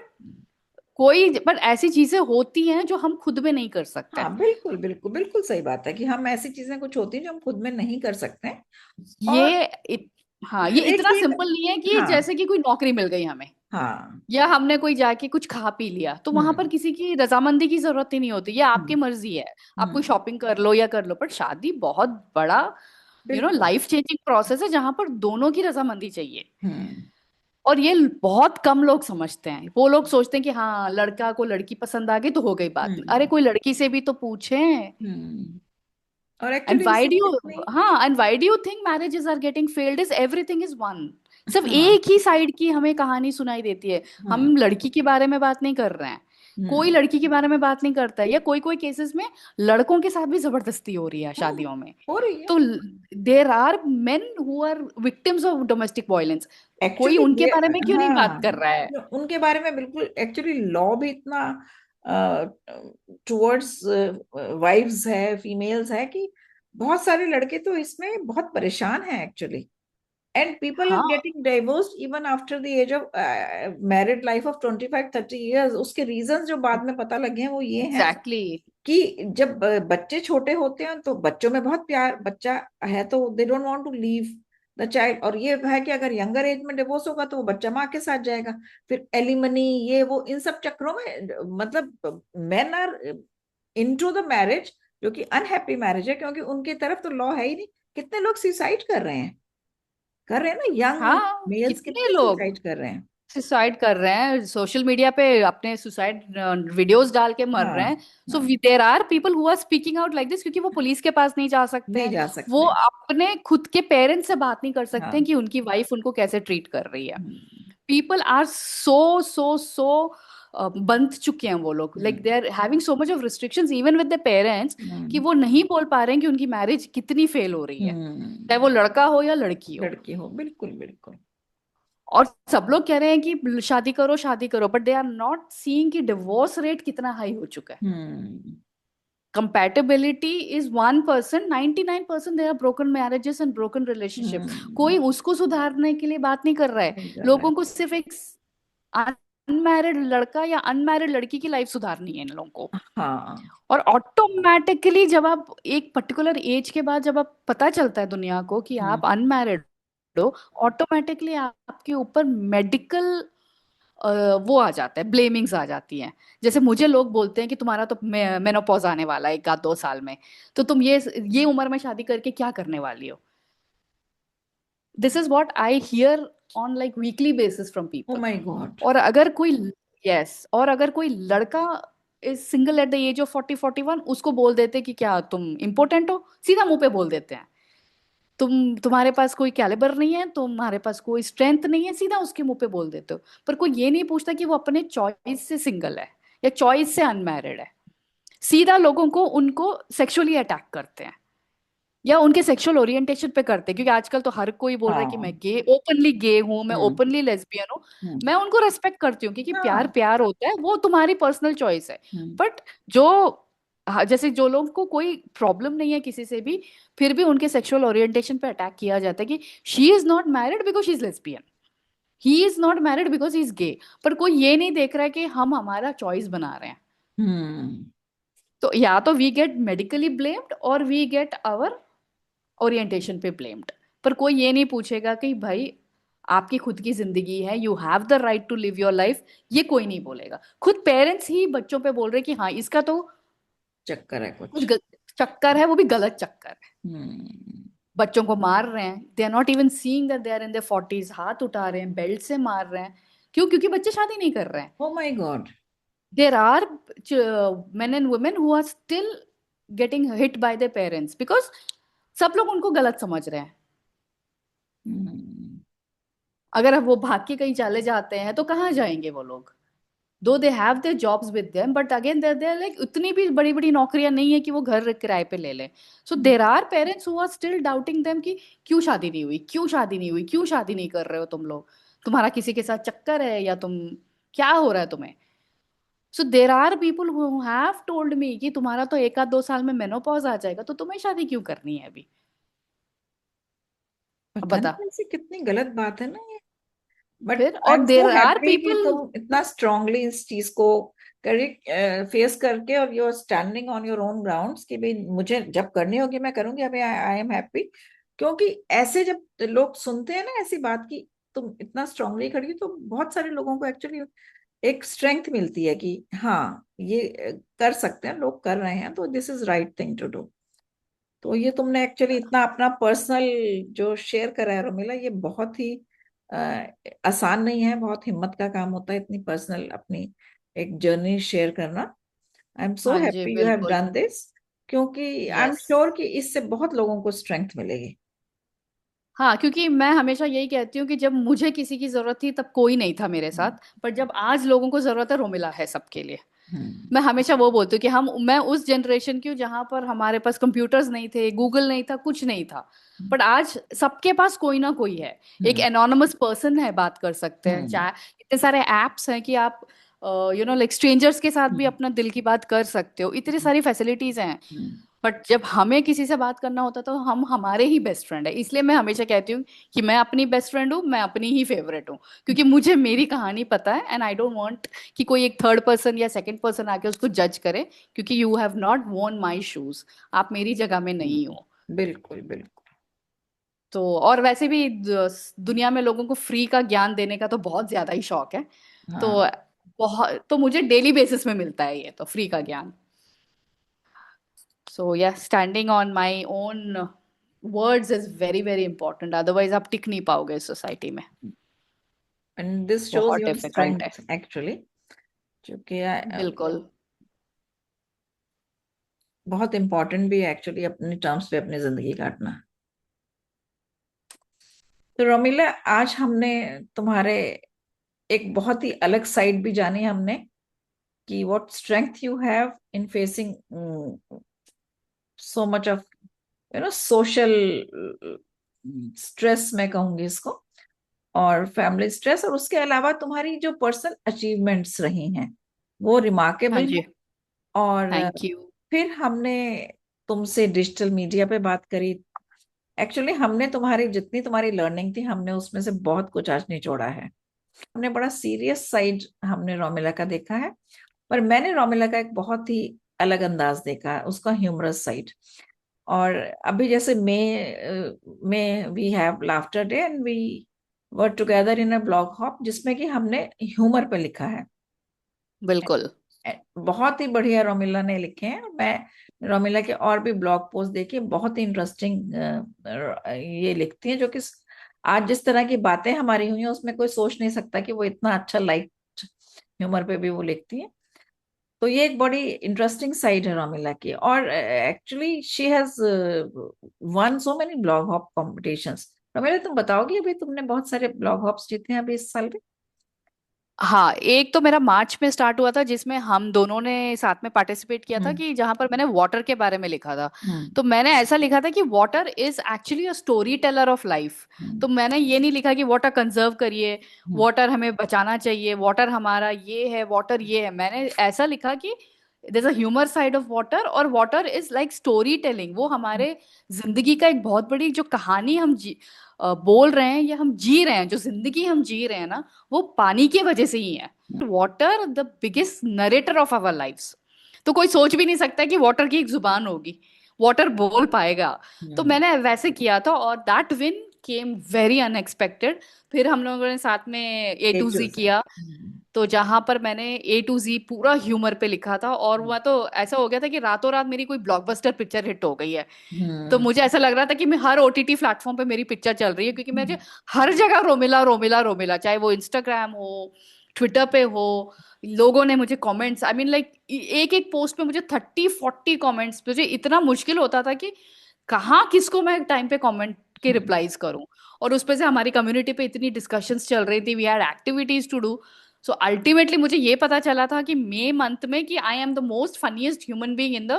but ऐसी चीजें होती हैं जो हम खुद में नहीं कर सकते। हाँ, बिल्कुल बिल्कुल बिल्कुल सही बात है कि हम ऐसी चीजें कुछ होती हैं जो हम खुद में नहीं कर सकते हैं। और ये हाँ, ये इतना लेकिन, सिंपल नहीं है कि हाँ जैसे कि कोई नौकरी मिल गई हमें, हाँ। या हमने कोई जाके कुछ खा पी लिया तो वहां पर हम्म। किसी की रजामंदी की जरूरत ही नहीं होती, ये आपकी हम्म। मर्जी है, आप कोई हम्म। शॉपिंग कर लो या कर लो, पर शादी बहुत बड़ा बिल्कुल। लाइफ चेंजिंग प्रोसेस है जहां पर दोनों की रजामंदी चाहिए। हम्म। और ये बहुत कम लोग समझते हैं, वो लोग सोचते हैं कि हाँ लड़का को लड़की पसंद आ गई तो हो गई बात, अरे हम्म। कोई लड़की से भी तो पूछें। हम्म। और And एक्चुअली why इसमें do you, इतनी, and why do you think marriages are getting failed? Is everything is one. सिर्फ हाँ। एक ही साइड की हमें कहानी सुनाई देती है। हाँ। हम लड़की के बारे में बात नहीं कर रहे हैं, कोई हम्म। लड़की के बारे में बात नहीं करता है, या कोई कोई केसेस में लड़कों के साथ भी जबरदस्ती हो रही है हाँ, शादियों में। हो रही है। तो there are men who are victims of domestic violence, कोई एक्चुअली उनके ये, बारे में क्यों नहीं बात हाँ, कर रहा है? उनके बारे में बिल्कुल, एक्चुअली लॉ भी इतना टुवर्ड्स वाइफ्स है, फीमेल्स है, कि बहुत सारे लड़के तो इसमें बहुत परेशान हैं एक्चुअली। एंड पीपल आर हाँ, getting divorced even after the age of married life of 25-30 years. उसके रीजंस जो बाद में पता लगे हैं वो ये हैं एग्जैक्टली। कि जब बच्चे छोटे होते हैं तो बच्चों में बहुत प्यार, बच्चा है तो they don't want to leave the child. और ये है कि अगर यंगर एज में डिवोर्स होगा तो वो बच्चा माँ के साथ जाएगा, फिर एलिमनी, ये वो, इन सब चक्रों में मतलब men are into the marriage, जो कि अनहैप्पी मैरिज है, क्योंकि उनकी तरफ तो लॉ है ही नहीं। कितने लोग सुसाइड कर रहे हैं ना, यंग हाँ, मेल्स कितने कितने लोग सुसाइड कर रहे हैं। सुसाइड कर रहे हैं, सोशल मीडिया पे अपने सुसाइड वीडियोस डाल के मर हाँ। रहे हैं। सो हाँ, there are people who are speaking out like this, क्योंकि वो पुलिस के पास नहीं जा सकते नहीं हैं, जा वो सकते। अपने खुद के पेरेंट्स से बात नहीं कर सकते हैं हाँ। कि उनकी वाइफ उनको कैसे ट्रीट कर रही है। हम्म। पीपल आर सो बंध चुके हैं वो लोग, like they hmm. Are having so much of restrictions even with the parents, कि हम्म। वो नहीं बोल पा रहे हैं कि उनकी मैरिज कितनी फेल हो रही है, चाहे वो हम्म। लड़का हो या लड़की हो। लड़की हो, बिल्कुल बिल्कुल। और सब लोग कह रहे हैं कि शादी करो, but they are not seeing कि डिवोर्स रेट कितना हाई हो चुका है। Hmm. Compatibility is 1%, 99% there are broken marriages and broken relationship. Hmm. कोई उसको सुधारने के लिए बात नहीं कर रहा है। नहीं कर रहा है। लोगों को सिर्फ एक अनमैरिड लड़का या अनमैरिड लड़की की लाइफ सुधारनी है इन लोगों को। हाँ। और ऑटोमेटिकली जब आप एक पर्टिकुलर एज के बाद, जब आप पता चलता है दुनिया को कि हम्म। आप अनमैरिड हो, ऑटोमेटिकली आपके ऊपर मेडिकल वो आ जाता है, ब्लेमिंग्स आ जाती हैं। जैसे मुझे लोग बोलते हैं कि तुम्हारा तो मेनोपॉज आने वाला है 1 आध 2 साल में, तो तुम ये उम्र में शादी करके क्या करने वाली हो। This is what I hear on like weekly basis from oh people. My god. और अगर कोई, यस, और अगर कोई लड़का is single at the age of 40 41, उसको बोल देते कि क्या तुम इम्पोर्टेंट हो, सीधा मुंह पे बोल देते हैं। तुम्हारे पास कोई कैलिबर नहीं है, तुम्हारे पास कोई स्ट्रेंथ नहीं है, सीधा उसके मुंह पे बोल देते हो। पर कोई ये नहीं पूछता कि वो अपने चॉइस से सिंगल है या चॉइस से अनमैरिड है। सीधा लोगों को उनको सेक्सुअली अटैक करते हैं, या उनके सेक्सुअल ओरिएंटेशन पे करते हैं, क्योंकि आजकल तो हर कोई बोल रहा है कि मैं हाँ। ओपनली गे हूं, मैं हम्म। ओपनली लेस्बियन हूँ। हम्म। मैं उनको रेस्पेक्ट करती हूँ, क्योंकि प्यार हाँ। प्यार होता है, वो तुम्हारी पर्सनल चॉइस है। हम्म। बट जो, हाँ, जैसे जो लोगों को कोई प्रॉब्लम नहीं है किसी से भी, फिर भी उनके सेक्सुअल ओरिएंटेशन पे अटैक किया जाता है कि she is not married because she is lesbian, he is not married because he is gay. पर कोई ये नहीं देख रहा है कि हम हमारा चॉइस बना रहे हैं। हम्म। तो या तो वी गेट मेडिकली ब्लेम्ड और वी गेट आवर ओरिएंटेशन पे ब्लेम्ड। पर कोई ये नहीं पूछेगा कि भाई आपकी खुद की जिंदगी है, you have the right to live your life. ये कोई नहीं बोलेगा। खुद पेरेंट्स ही बच्चों पे बोल रहे कि हाँ, इसका तो चक्कर है कुछ कुछ। चक्कर है, वो भी गलत चक्कर है। हम्म। बच्चों को मार रहे हैं, they are not even seeing that they are in their 40s, हाथ उठा रहे हैं, बेल्ट से मार रहे हैं। क्यों? क्योंकि बच्चे शादी नहीं कर रहे हैं। Oh my god. There are men and women who are still getting hit by their parents because सब लोग उनको गलत समझ रहे हैं। हम्म। अगर अब वो भाग के कहीं चले जाते हैं तो कहाँ जाएंगे वो लोग? दो they have their jobs with them, but again there like उतनी भी बड़ी बड़ी नौकरियां नहीं है कि वो घर किराए पे ले लें। So there are parents who are still doubting them कि क्यों शादी नहीं हुई, क्यों शादी नहीं हुई, क्यों शादी नहीं कर रहे हो तुम लोग, तुम्हारा किसी के साथ चक्कर है, या तुम, क्या हो रहा है तुम्हें? So there are people who have told me कि तुम्हारा तो 1 आध 2 साल में मेनोपॉज आ जाएगा, तो तुम्हें शादी क्यों करनी है अभी? अब पता बता। नहीं ऐसी कितनी गलत बात है ना ये। बट फिर आई और am so there are happy कि पीपल, तुम इतना स्ट्रांगली इस चीज को करेक्ट फेस करके, और you are standing on your own grounds कि भाई मुझे जब करनी होगी मैं करूंगी। अभी आई एम हैप्पी, क्योंकि ऐसे जब लोग सुनते हैं ना ऐसी बात की, तुम इतना स्ट्रांगली खड़ी हो, तो बहुत सारे लोगों को एक्चुअली एक स्ट्रेंथ मिलती है कि हाँ ये कर सकते हैं, लोग कर रहे हैं, तो this is right thing to do. तो ये तुमने एक्चुअली इतना अपना पर्सनल जो शेयर करा है रोमिला, ये बहुत ही अ, आसान नहीं है, बहुत हिम्मत का काम होता है इतनी पर्सनल अपनी एक जर्नी शेयर करना। आई एम सो हाँ जी हैप्पी यू हैव बिल्कुल, डन दिस, क्योंकि आई एम यस। श्योर कि इससे बहुत लोगों को स्ट्रेंथ मिलेगी। हाँ, क्योंकि मैं हमेशा यही कहती हूँ कि जब मुझे किसी की जरूरत थी तब कोई नहीं था मेरे साथ, पर जब आज लोगों को जरूरत है, रोमिला है सबके लिए। हम्म। मैं हमेशा वो बोलती हूँ कि मैं उस जनरेशन की हूँ जहां पर हमारे पास कंप्यूटर्स नहीं थे, गूगल नहीं था, कुछ नहीं था। बट आज सबके पास कोई ना कोई है, एक हम्म। एनोनिमस पर्सन है, बात कर सकते हैं, हम्म। चाहे इतने सारे एप्स हैं कि आप लाइक स्ट्रेंजर्स के साथ भी हम्म। अपना दिल की बात कर सकते हो, इतनी सारी फैसिलिटीज हैं। हम्म। बट जब हमें किसी से बात करना होता तो हम हमारे ही बेस्ट फ्रेंड है, इसलिए मैं हमेशा कहती हूँ कि मैं अपनी बेस्ट फ्रेंड हूँ, मैं अपनी ही फेवरेट हूँ, क्योंकि मुझे मेरी कहानी पता है, एंड आई डोंट वांट कि कोई एक थर्ड पर्सन या सेकंड पर्सन आके उसको जज करे, क्योंकि you have not worn my shoes, आप मेरी जगह में नहीं हो। बिल्कुल बिल्कुल। तो और वैसे भी दुनिया में लोगों को फ्री का ज्ञान देने का तो बहुत ज्यादा ही शौक है। तो हाँ। बहुत, तो मुझे डेली बेसिस में मिलता है ये तो फ्री का ज्ञान। सो या standing on my own words is very very important, otherwise आप टिक नहीं पाओगे इस सोसाइटी में। एंड दिस शोज बहुत योर डिफिकल्ट है। स्ट्रेंथ एक्चुअली, क्योंकि बिल्कुल। बहुत इंपॉर्टेंट भी है एक्चुअली अपने टर्म्स पे अपनी जिंदगी काटना। तो रोमिला, आज हमने तुम्हारे एक बहुत ही अलग साइड भी जानी हमने, कि what strength you have in facing so much of social stress, मैं कहूंगी इसको, और फैमिली स्ट्रेस, और उसके अलावा तुम्हारी जो पर्सनल अचीवमेंट्स रही हैं वो हाँ रिमार्केबल जी। हैं। और थैंक यू। फिर हमने तुमसे डिजिटल मीडिया पे बात करी। एक्चुअली हमने तुम्हारी जितनी तुम्हारी लर्निंग थी, हमने उसमें से बहुत कुछ आज निचोड़ा है। हमने बड़ा सीरियस साइड हमने रोमिला का देखा है, पर मैंने रोमिला का एक बहुत ही अलग अंदाज देखा है, उसका ह्यूमरस साइड। और अभी जैसे May we have laughter day and we were together in a blog hop, जिसमें कि हमने ह्यूमर पे लिखा है। बिल्कुल। बहुत ही बढ़िया रोमिला ने लिखे हैं। मैं रोमिला के और भी ब्लॉग पोस्ट देखी, बहुत ही इंटरेस्टिंग ये लिखती हैं, जो कि आज जिस तरह की बातें हमारी हुई हैं उसमें कोई सोच नहीं सकता कि वो इतना अच्छा लाइट ह्यूमर पे भी वो लिखती हैं। तो ये एक बड़ी इंटरेस्टिंग साइड है रोमिला की। और actually she has one so many blog hop competitions. Romila, तुम बताओगी, अभी तुमने बहुत सारे ब्लॉग हॉप्स जीते हैं अभी इस साल में। हाँ, एक तो मेरा मार्च में स्टार्ट हुआ था जिसमें हम दोनों ने साथ में पार्टिसिपेट किया था, हम्म। कि जहां पर मैंने वाटर के बारे में लिखा था। हम्म। तो मैंने ऐसा लिखा था कि water is actually a story teller of life. Hmm. तो मैंने ये नहीं लिखा कि वाटर कंजर्व करिए, हम्म। वाटर हमें बचाना चाहिए, वाटर हमारा ये है, वाटर ये है। मैंने ऐसा लिखा कि there's a humour side of water, और water is like story telling, वो हमारे जिंदगी का एक बहुत बड़ी जो कहानी हम बोल रहे हैं या हम जी रहे हैं, जो जिंदगी हम जी रहे हैं ना, वो पानी की वजह से ही है। Water the biggest narrator of our lifes. तो कोई सोच भी नहीं सकता कि वाटर की एक जुबान होगी, वाटर बोल पाएगा। तो हम्म। मैंने वैसे किया था, और that win came very unexpected. फिर हम लोगों ने साथ में ए एक टू जो जी से। किया, तो जहां पर मैंने ए टू जी पूरा ह्यूमर पे लिखा था, और वह तो ऐसा हो गया था कि रातों रात मेरी कोई ब्लॉकबस्टर पिक्चर हिट हो गई है। तो हम्म। मुझे ऐसा लग रहा था कि मैं हर ओटीटी प्लेटफॉर्म पे मेरी पिक्चर चल रही है, क्योंकि मुझे हर जगह रोमिला रोमिला रोमिला, चाहे वो इंस्टाग्राम हो, ट्विटर पे हो, लोगों ने मुझे कमेंट्स, आई मीन लाइक एक एक पोस्ट पे मुझे 30-40 कमेंट्स। मुझे इतना मुश्किल होता था कि कहाँ किसको मैं टाइम पे कमेंट के रिप्लाईज करूं। और उस पे से हमारी कम्युनिटी पे इतनी डिस्कशंस चल रही थी, we had activities to do. So ultimately मुझे ये पता चला था कि मई मंथ में कि I am the most funniest human being in the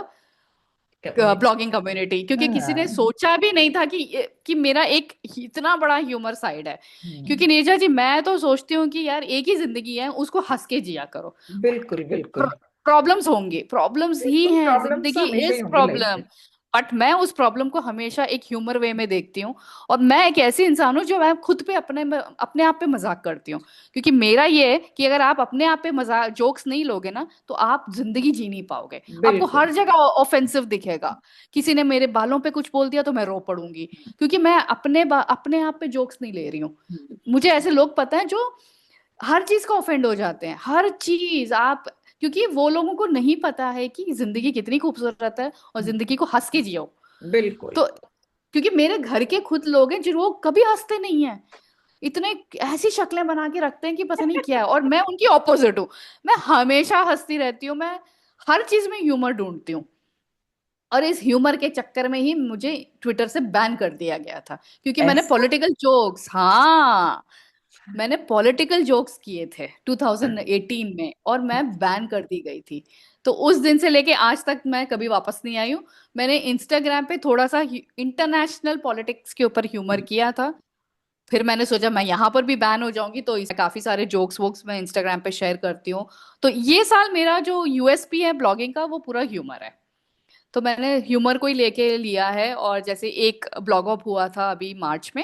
community. Blogging community, क्योंकि किसी ने हाँ। सोचा भी नहीं था कि मेरा एक इतना बड़ा ह्यूमर साइड है। हम्म। क्योंकि नीरजा जी, मैं तो सोचती हूँ कि यार एक ही जिंदगी है, उसको हंस के जिया करो। बिल्कुल बिल्कुल। प्रॉब्लम्स होंगे, प्रॉब्लम्स ही बिल्कुल हैं, प्रॉब्लम्स जिंदगी हमेशा ही इज होंगी लाइफ प्रॉब्लम। में। बट मैं उस प्रॉब्लम को हमेशा एक ह्यूमर वे में देखती हूँ। और मैं एक ऐसी इंसान हूँ जो मैं खुद पे अपने आप पे मजाक करती हूँ। क्योंकि मेरा ये है कि अगर आप अपने आप पे मजाक जोक्स नहीं लोगे ना, तो आप जिंदगी जी नहीं पाओगे। आपको बिल्कुल। हर जगह ऑफेंसिव दिखेगा। किसी ने मेरे बालों पे कुछ बोल दिया तो मैं रो पड़ूंगी, क्योंकि मैं अपने आप पे जोक्स नहीं ले रही हूँ। मुझे ऐसे लोग पता है जो हर चीज का ऑफेंड हो जाते हैं, हर चीज आप, क्योंकि वो लोगों को नहीं पता है कि जिंदगी कितनी खूबसूरत है, और जिंदगी को हंस के जियो। बिल्कुल। तो क्योंकि मेरे घर के खुद लोग हैं जो वो कभी हंसते नहीं हैं, इतने ऐसी शक्लें बना के रखते हैं कि पता नहीं क्या है, और मैं उनकी ऑपोजिट हूँ। मैं हमेशा हंसती रहती हूँ, मैं हर चीज में ह्यूमर ढूंढती हूँ। और इस ह्यूमर के चक्कर में ही मुझे ट्विटर से बैन कर दिया गया था, क्योंकि मैंने ऐसा? पॉलिटिकल जोक्स, हाँ, मैंने पॉलिटिकल जोक्स किए थे 2018 में, और मैं बैन कर दी गई थी। तो उस दिन से लेके आज तक मैं कभी वापस नहीं आई हूँ। मैंने इंस्टाग्राम पे थोड़ा सा इंटरनेशनल पॉलिटिक्स के ऊपर ह्यूमर किया था, फिर मैंने सोचा मैं यहाँ पर भी बैन हो जाऊंगी, तो इस काफी सारे जोक्स वोक्स मैं इंस्टाग्राम पे शेयर करती हूँ। तो ये साल मेरा जो यूएसपी है ब्लॉगिंग का, वो पूरा ह्यूमर है। तो मैंने ह्यूमर को ही लेके लिया है। और जैसे एक ब्लॉग अप हुआ था अभी मार्च में,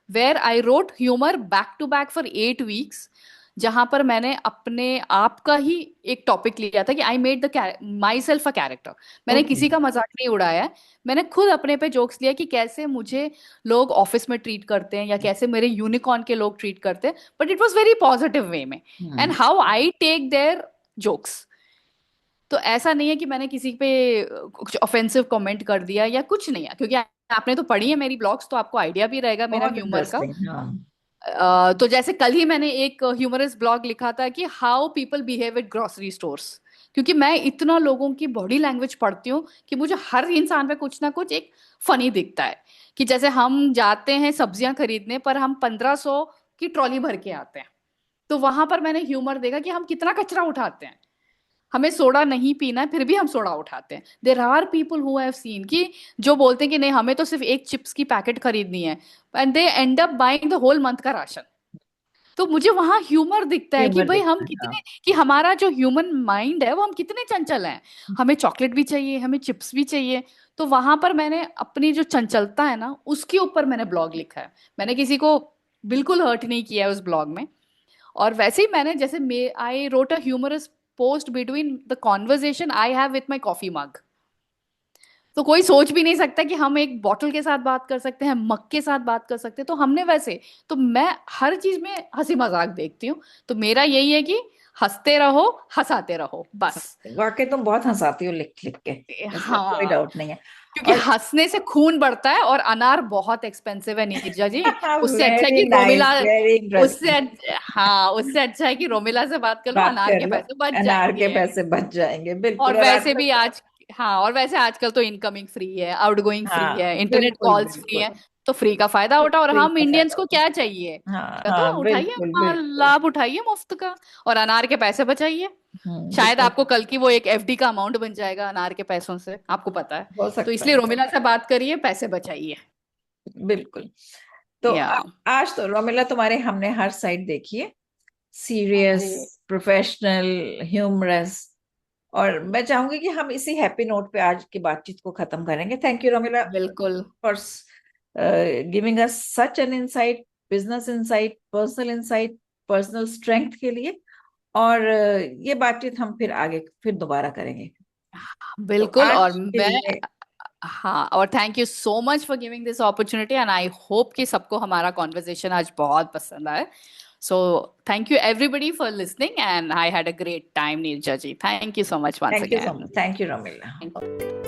where I wrote humour back to back for 8 weeks, जहां पर मैंने अपने आप का ही एक टॉपिक लिया था कि I made the my self a character. मैंने ओके। किसी का मजाक नहीं उड़ाया है, मैंने खुद अपने पे जोक्स लिया कि कैसे मुझे लोग ऑफिस में ट्रीट करते हैं, या कैसे मेरे यूनिकॉर्न के लोग ट्रीट करते हैं, but it was very positive way में, and hmm. How I take their jokes. तो ऐसा नहीं है कि मैंने किसी पे कुछ ऑफेंसिव कमेंट कर दिया या कुछ नहीं है, क्योंकि आपने तो पढ़ी है मेरी ब्लॉग्स, तो आपको आइडिया भी रहेगा मेरा बहुत ह्यूमर का। इंटरेस्टिंग, हाँ। तो जैसे कल ही मैंने एक ह्यूमरस ब्लॉग लिखा था कि how people behave at grocery stores, क्योंकि मैं इतना लोगों की बॉडी लैंग्वेज पढ़ती हूँ कि मुझे हर इंसान पे कुछ ना कुछ एक फनी दिखता है। कि जैसे हम जाते हैं सब्जियां खरीदने, पर हम 1500 की ट्रॉली भर के आते हैं, तो वहां पर मैंने ह्यूमर देखा कि हम कितना कचरा उठाते हैं। हमें सोडा नहीं पीना है, फिर भी हम सोडा उठाते हैं। There are people who have seen कि जो बोलते हैं कि नहीं हमें तो सिर्फ एक चिप्स की पैकेट खरीदनी है, and they end up buying the whole month का राशन। तो मुझे वहां ह्यूमर दिखता है कि ह्यूमर भाई हम दिखता है, हाँ। कितने, कि हमारा जो ह्यूमन माइंड है वो हम कितने चंचल हैं। हमें चॉकलेट भी चाहिए, हमें चिप्स भी चाहिए। तो वहां पर मैंने अपनी जो चंचलता है ना, उसके ऊपर मैंने ब्लॉग लिखा है। मैंने किसी को बिल्कुल हर्ट नहीं किया है उस ब्लॉग में। और वैसे ही मैंने जैसे I wrote a humorous post between the conversation I have with my coffee mug. तो कोई सोच भी नहीं सकता कि हम एक बॉटल के साथ बात कर सकते हैं, मग के साथ बात कर सकते हैं। तो हमने वैसे, तो मैं हर चीज में हंसी मजाक देखती हूँ। तो मेरा यही है कि हंसते रहो, हंसाते रहो बस। वाकई तुम बहुत हंसाती हो लिख लिख के, इसमें कोई हाँ, डाउट नहीं है। क्योंकि और हंसने से खून बढ़ता है, और अनार बहुत एक्सपेंसिव है नीरजा जी। उससे अच्छा है वेरी कि रोमिला, नाइस, वेरी उससे इंटरेस्टिंग। हाँ, उससे अच्छा है कि रोमिला से बात कर लो, बात अनार कर के लो, पैसे बच अनार के जाएंगे। पैसे बच जाएंगे, और बिल्कुल। और वैसे आजकल भी आज, हाँ, और वैसे आजकल तो इनकमिंग फ्री है, आउटगोइंग फ्री हाँ, है, इंटरनेट बिल्कुल कॉल्स फ्री बिल्कुल। है। तो फ्री का फायदा उठाओ, और फ्री हम का इंडियंस फायदा को उठा। क्या चाहिए, हाँ तो हाँ, उठाइए, बिल्कुल बिल्कुल। लाभ उठाइए मुफ्त का, और अनार के पैसे बचाइए। शायद बिल्कुल। आपको कल की वो एक एफडी का अमाउंट बन जाएगा अनार के पैसों से, आपको पता है। हो तो सकता इसलिए है। रोमिला से बात करिए, पैसे बचाइए। बिल्कुल। तो या आज तो रोमिला तुम्हारे हमने हर साइड देखी है, हाँ सीरियस, जी, प्रोफेशनल, ह्यूमरस। और मैं चाहूंगी कि हम इसी हैप्पी नोट पे आज की बातचीत को खत्म करेंगे। थैंक यू रोमिला बिल्कुल। For giving us such an insight, business insight, personal insight, personal strength के लिए। और ये बातचीत हम फिर आगे फिर दोबारा करेंगे। तो बिल्कुल। और आज के मैं, लिए हाँ, और thank you so much for giving this opportunity, and I hope कि सबको हमारा कॉन्वर्जेशन आज बहुत पसंद आए। So thank you everybody for listening, and I had a great time Neerja ji. Thank you so much once thank you so again. Much, thank you Romila.